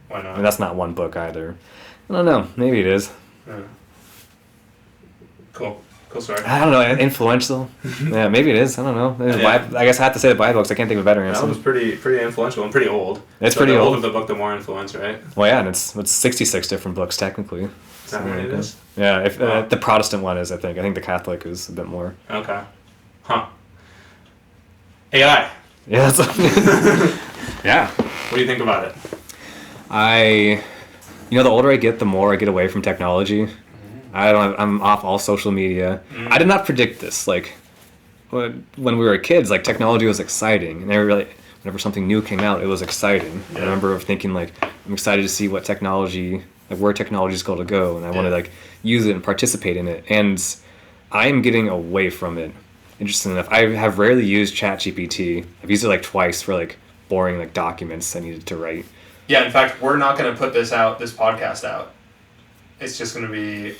Why not? That's not one book either. I don't know. Maybe it is. Yeah. Cool story. I don't know. Influential? Yeah, maybe it is. I don't know. Yeah. I guess I have to say the Bible because I can't think of a better answer. That was pretty influential and pretty old. It's so pretty the old. older the book, the more influence, right? Well, yeah, and it's 66 different books technically. Is that what it is? Yeah, if the Protestant one is, I think. I think the Catholic is a bit more. Okay. Huh. AI. Yeah, that's yeah. What do you think about it? The older I get, the more I get away from technology. I'm off all social media. I did not predict this. Like, when we were kids, like, technology was exciting. And whenever something new came out, it was exciting. Yeah. I remember thinking, like, I'm excited to see where technology is going to go. And I want to, like, use it and participate in it. And I am getting away from it. Interesting enough, I have rarely used ChatGPT. I've used it, like, twice for, like, boring, like, documents I needed to write. Yeah, in fact, we're not going to put this podcast out. It's just going to be,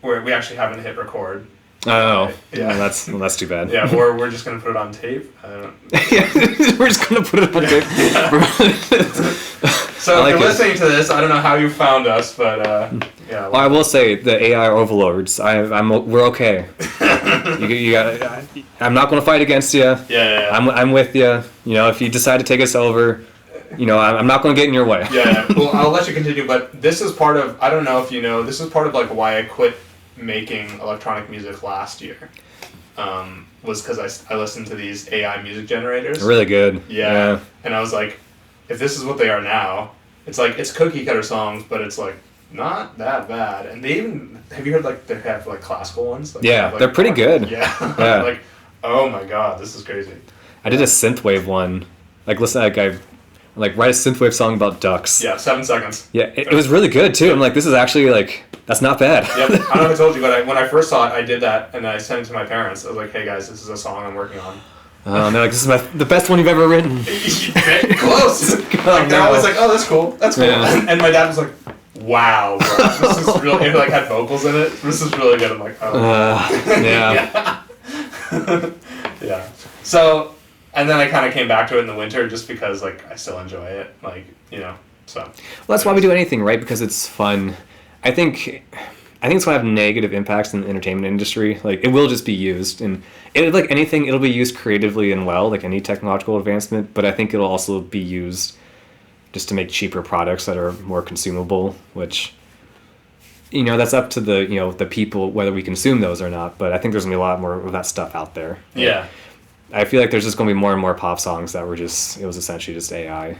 where we actually haven't hit record. Oh, right? Yeah. That's too bad. Yeah, or we're just going to put it on tape. Yeah, we're just going to put it on tape. So if you're listening to this, I don't know how you found us, but yeah. Well, I will say the AI overlords. We're okay. You got. I'm not going to fight against you. Yeah. I'm with you. If you decide to take us over, I'm not going to get in your way. Yeah. Well, I'll let you continue, but this is part of. I don't know if you know. This is part of like why I quit making electronic music last year. Was because I listened to these AI music generators. Really good. Yeah. And I was like, if this is what they are now, It's like it's cookie cutter songs, but it's like not that bad. And they even have you heard like they have like classical ones? Like, Yeah, they have, like, they're pretty good. Yeah. Yeah. Like, oh my god, this is crazy. I did a synthwave one. Like listen, like I like write a synthwave song about ducks. Yeah, 7 seconds. Yeah, it was really good too. I'm like, this is actually like that's not bad. Yep. I don't know if I told you, but when I first saw it, I did that and I sent it to my parents. I was like, hey guys, this is a song I'm working on. And they're like, this is the best one you've ever written. Close. Like, I was like, oh, that's cool. That's cool. Yeah. And my dad was like, wow, bro, this is really. It like had vocals in it. This is really good. I'm like, oh. Yeah. Yeah. So, and then I kind of came back to it in the winter just because like I still enjoy it. Like so. Well, that's why we do anything, right? Because it's fun. I think it's going to have negative impacts in the entertainment industry. Like, it will just be used, and like anything, it'll be used creatively and well, like any technological advancement. But I think it'll also be used just to make cheaper products that are more consumable, which, that's up to the people whether we consume those or not. But I think there's gonna be a lot more of that stuff out there. Yeah. I feel like there's just gonna be more and more pop songs that were it was essentially just AI.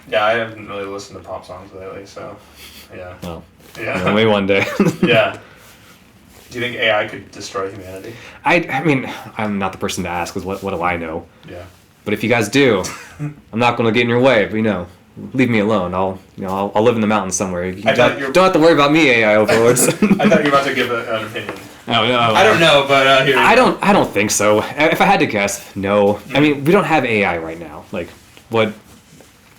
Yeah, I haven't really listened to pop songs lately, so yeah. Well, yeah. Maybe one day. Yeah. Do you think AI could destroy humanity? I mean, I'm not the person to ask, because what do I know? Yeah. But if you guys do, I'm not going to get in your way. But leave me alone. I'll live in the mountains somewhere. You don't have to worry about me, AI overlords. I thought you were about to give an opinion. Oh, no. I don't know, but here. I don't think so. If I had to guess, no. I mean, we don't have AI right now. Like,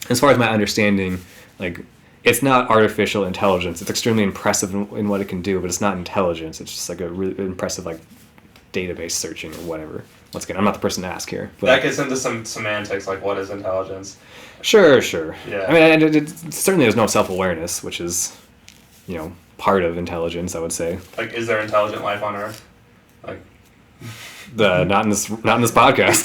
as far as my understanding, like, it's not artificial intelligence. It's extremely impressive in what it can do, but it's not intelligence. It's just like a really impressive like database searching or whatever. Once again, I'm not the person to ask here. But that gets into some semantics, like what is intelligence? Sure. Yeah. I mean, certainly there's no self-awareness, which is, part of intelligence, I would say. Like, is there intelligent life on Earth? Like, not in this podcast.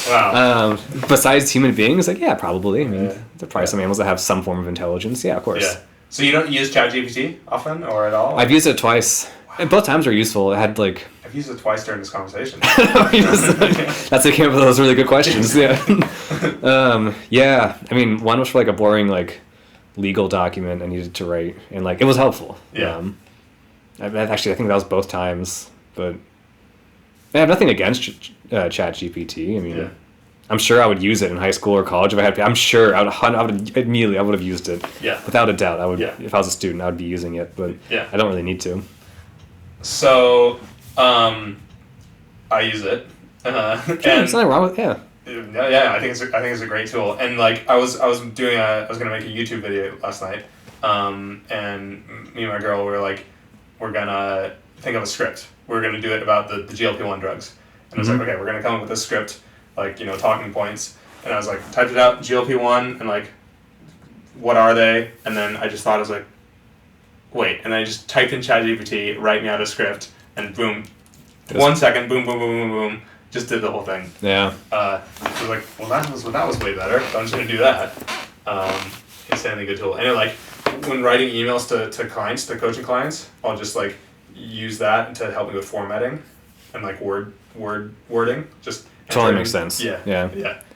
Wow. Besides human beings, like, yeah, probably. I mean, Yeah. there are probably some animals that have some form of intelligence. Yeah, of course. Yeah. So you don't use ChatGPT often or at all? I've used it twice. And both times were useful. It had like. I've used it twice during this conversation. That's what came up with those really good questions. Yeah. Yeah. I mean, one was for like a boring like legal document I needed to write, and like it was helpful. Yeah. I think that was both times, but I have nothing against ChatGPT. I mean, Yeah. I'm sure I would use it in high school or college if I had. I'm sure I would have used it. Yeah. Without a doubt, I would. Yeah. If I was a student, I would be using it, but Yeah. I don't really need to. So, I use it. Sure, there's nothing wrong with Yeah, I think it's a great tool. And like I was gonna make a YouTube video last night, and me and my girl were like, we're gonna think of a script. We're gonna do it about the GLP-1 drugs. And I was like, okay, we're gonna come up with a script, like talking points. And I was like, typed it out, GLP-1, and like, what are they? And then I just thought, I was like, wait. And then I just typed in ChatGPT, write me out a script, and boom, 1 second, boom, boom, boom, boom, boom. Just did the whole thing. Yeah. I was like, well, that was way better. So I'm just gonna do that. Insanely good tool. And like, when writing emails to clients, to coaching clients, I'll just like use that to help me with formatting and like wording. Just Totally makes sense. Yeah.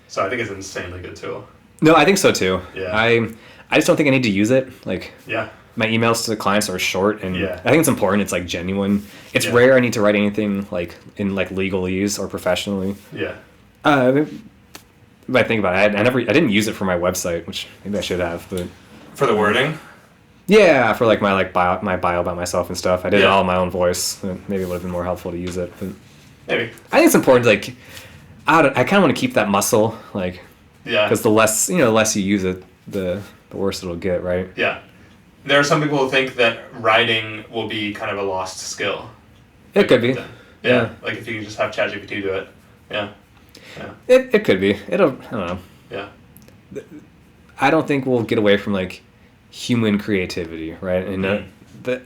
So I think it's an insanely good tool. No, I think so too. Yeah. I just don't think I need to use it. Like. Yeah. My emails to the clients are short, and Yeah. I think it's important. It's like genuine. It's rare I need to write anything like in like legalese or professionally. Yeah. But I think about it, I didn't use it for my website, which maybe I should have. But For the wording. yeah, for like my bio about myself and stuff, I did it Yeah. all in my own voice. Maybe it would have been more helpful to use it. But Maybe. I think it's important. Like, I kind of want to keep that muscle, like, Yeah. because the less you use it, the worse it'll get, right? Yeah. There are some people who think that writing will be kind of a lost skill. It could be. Yeah. Like if you can just have ChatGPT do it. Yeah. It could be. I don't know. Yeah. I don't think we'll get away from like human creativity, right? And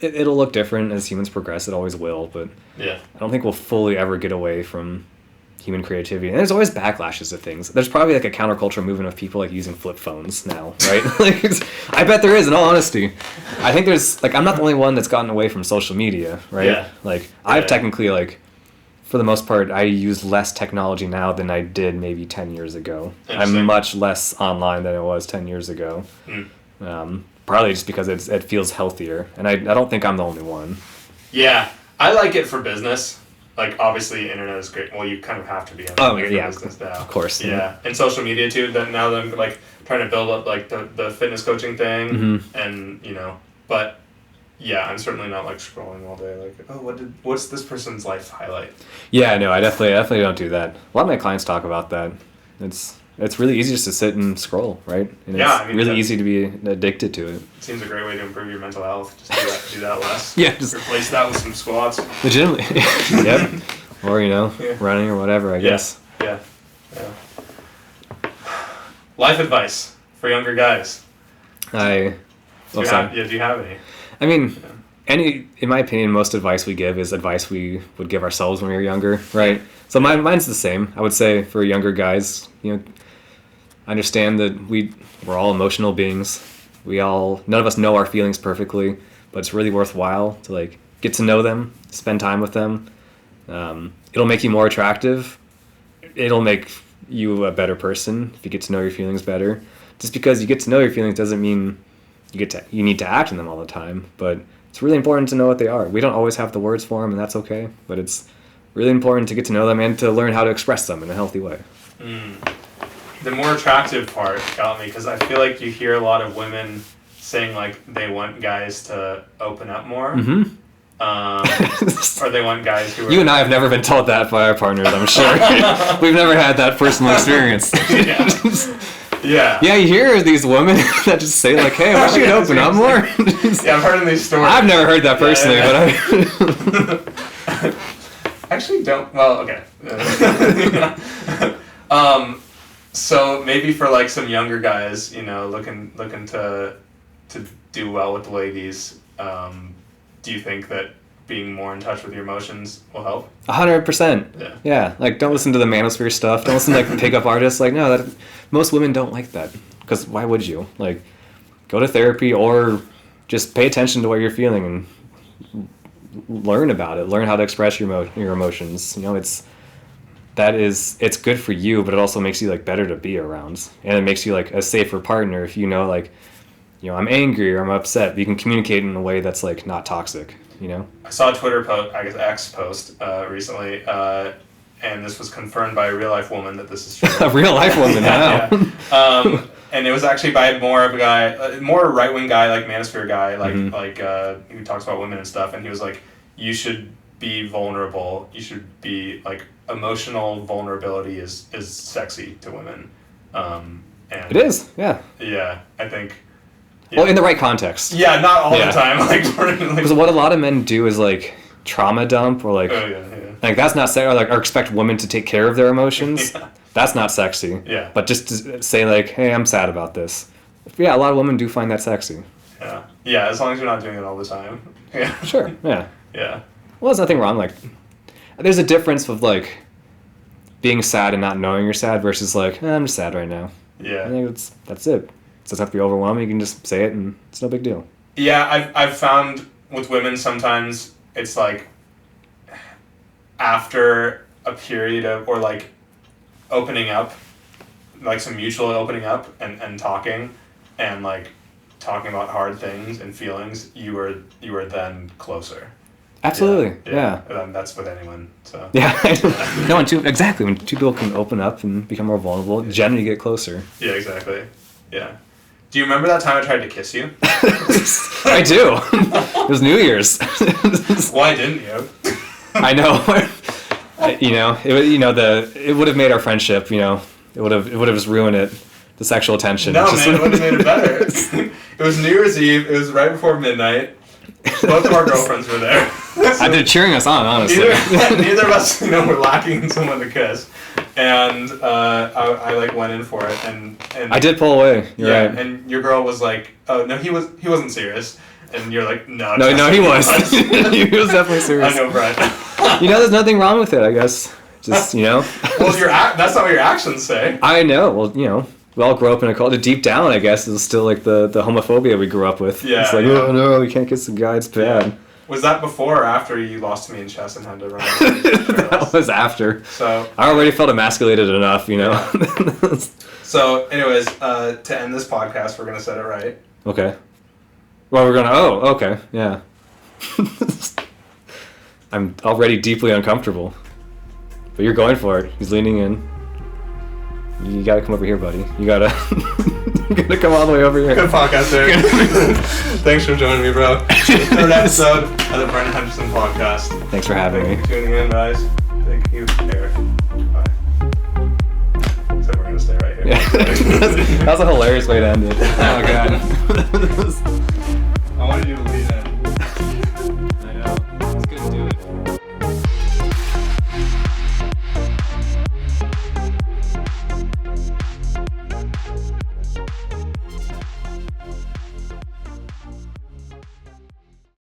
it'll look different as humans progress. It always will, but Yeah. I don't think we'll fully ever get away from human creativity. And there's always backlashes to things. There's probably like a counterculture movement of people like using flip phones now, right? Like, I bet there is, in all honesty. I think there's like, I'm not the only one that's gotten away from social media, right? Yeah. Like I've technically like for the most part, I use less technology now than I did maybe 10 years ago. I'm Interesting. much less online than I was 10 years ago. Partly just because it feels healthier, and I don't think I'm the only one. Yeah, I like it for business. Like, obviously, internet is great. Well, you kind of have to be on business now. Of course. Yeah, and social media too. That now that I'm like trying to build up like the fitness coaching thing, Mm-hmm. and but yeah, I'm certainly not like scrolling all day. Like, oh, what's this person's life highlight? Yeah, no, I definitely don't do that. A lot of my clients talk about that. It's really easy just to sit and scroll, right? And Yeah, it's I mean, really easy to be addicted to it. It seems a great way to improve your mental health. Just do that less. Yeah, just Replace that with some squats. legitimately. Yep. Or running or whatever. I guess. Yeah. Life advice for younger guys. Do you have any? I mean, in my opinion, most advice we give is advice we would give ourselves when we were younger, right? So mine's the same. I would say for younger guys, understand that we're all emotional beings. None of us know our feelings perfectly, but it's really worthwhile to like get to know them, spend time with them. It'll make you more attractive. It'll make you a better person if you get to know your feelings better. Just because you get to know your feelings doesn't mean you need to act on them all the time, but it's really important to know what they are. We don't always have the words for them, and that's okay, but it's really important to get to know them and to learn how to express them in a healthy way. The more attractive part got me, because I feel like you hear a lot of women saying like they want guys to open up more. Mm-hmm. Or they want guys who are... You and I have never been told that by our partners, I'm sure. We've never had that personal experience. Yeah. Yeah, you hear these women that just say like, hey, I wish you could open up more. Yeah, I've heard these stories. I've never heard that personally, but I actually don't. Well, okay. So maybe for like some younger guys, looking to do well with the ladies, do you think that being more in touch with your emotions will help? 100%. Yeah. Like, don't listen to the manosphere stuff. Don't listen to like pickup artists. Like, no, most women don't like that. Because why would you? Like, go to therapy or just pay attention to what you're feeling and learn about it. Learn how to express your emotions. It's good for you, but it also makes you like better to be around, and it makes you like a safer partner if I'm angry or I'm upset. You can communicate in a way that's like not toxic. I saw a Twitter post, I guess X post, recently, and this was confirmed by a real life woman that this is true. A real life woman, yeah. And it was actually by more of a guy, more right wing guy, like manosphere guy, who talks about women and stuff, and he was like, you should be vulnerable. You should be like, emotional vulnerability is sexy to women. And it is, yeah. Yeah, I think. Yeah. Well, in the right context. Yeah, not all the time. Because what a lot of men do is like trauma dump or like, like that's not sexy. Or expect women to take care of their emotions. Yeah. That's not sexy. Yeah. But just to say like, hey, I'm sad about this. Yeah, a lot of women do find that sexy. Yeah. Yeah, as long as you're not doing it all the time. Yeah. Sure. Yeah. Yeah. Well, there's nothing wrong. Like, there's a difference with like being sad and not knowing you're sad versus like, I'm just sad right now. Yeah. I think that's it. It doesn't have to be overwhelming. You can just say it and it's no big deal. Yeah, I've found with women sometimes it's like after a period of, or like opening up, like some mutual opening up and talking and like talking about hard things and feelings, you are then closer. Absolutely, yeah. And that's with anyone, so. Yeah, no, when two people can open up and become more vulnerable, generally get closer. Yeah, exactly. Yeah. Do you remember that time I tried to kiss you? I do. It was New Year's. Why didn't you? I know. It would have made our friendship. It would have just ruined it. The sexual tension. No, man, it would have made it better. It was New Year's Eve. It was right before midnight. Both of our girlfriends were there. They're cheering us on, honestly. Neither of us, were lacking someone to kiss, and I like went in for it, and I did pull away. You're right. And your girl was like, "Oh no, he wasn't serious," and you're like, "No, he was. He was definitely serious." I know, Brent. There's nothing wrong with it, I guess. Just Well, that's not what your actions say. I know. Well, we all grew up in a culture. Deep down, I guess, is still like the homophobia we grew up with. Yeah. It's like, oh no, you can't kiss a guy, it's bad. Was that before or after you lost to me in chess and had to run? That was after. So I already felt emasculated enough, you know. Yeah. So, anyways, to end this podcast, we're gonna set it right. Okay. Well, we're gonna. Oh, okay, yeah. I'm already deeply uncomfortable, but you're going for it. He's leaning in. You gotta come over here, buddy. You gotta. You gotta come all the way over here. Good podcast, Eric. Thanks for joining me, bro. Third episode of the Brent Henderson podcast. Thanks for having me. Thank you for tuning in, guys. Thank you, Eric. Bye. Except we're gonna stay right here. Yeah. That was a hilarious way to end it. Oh god.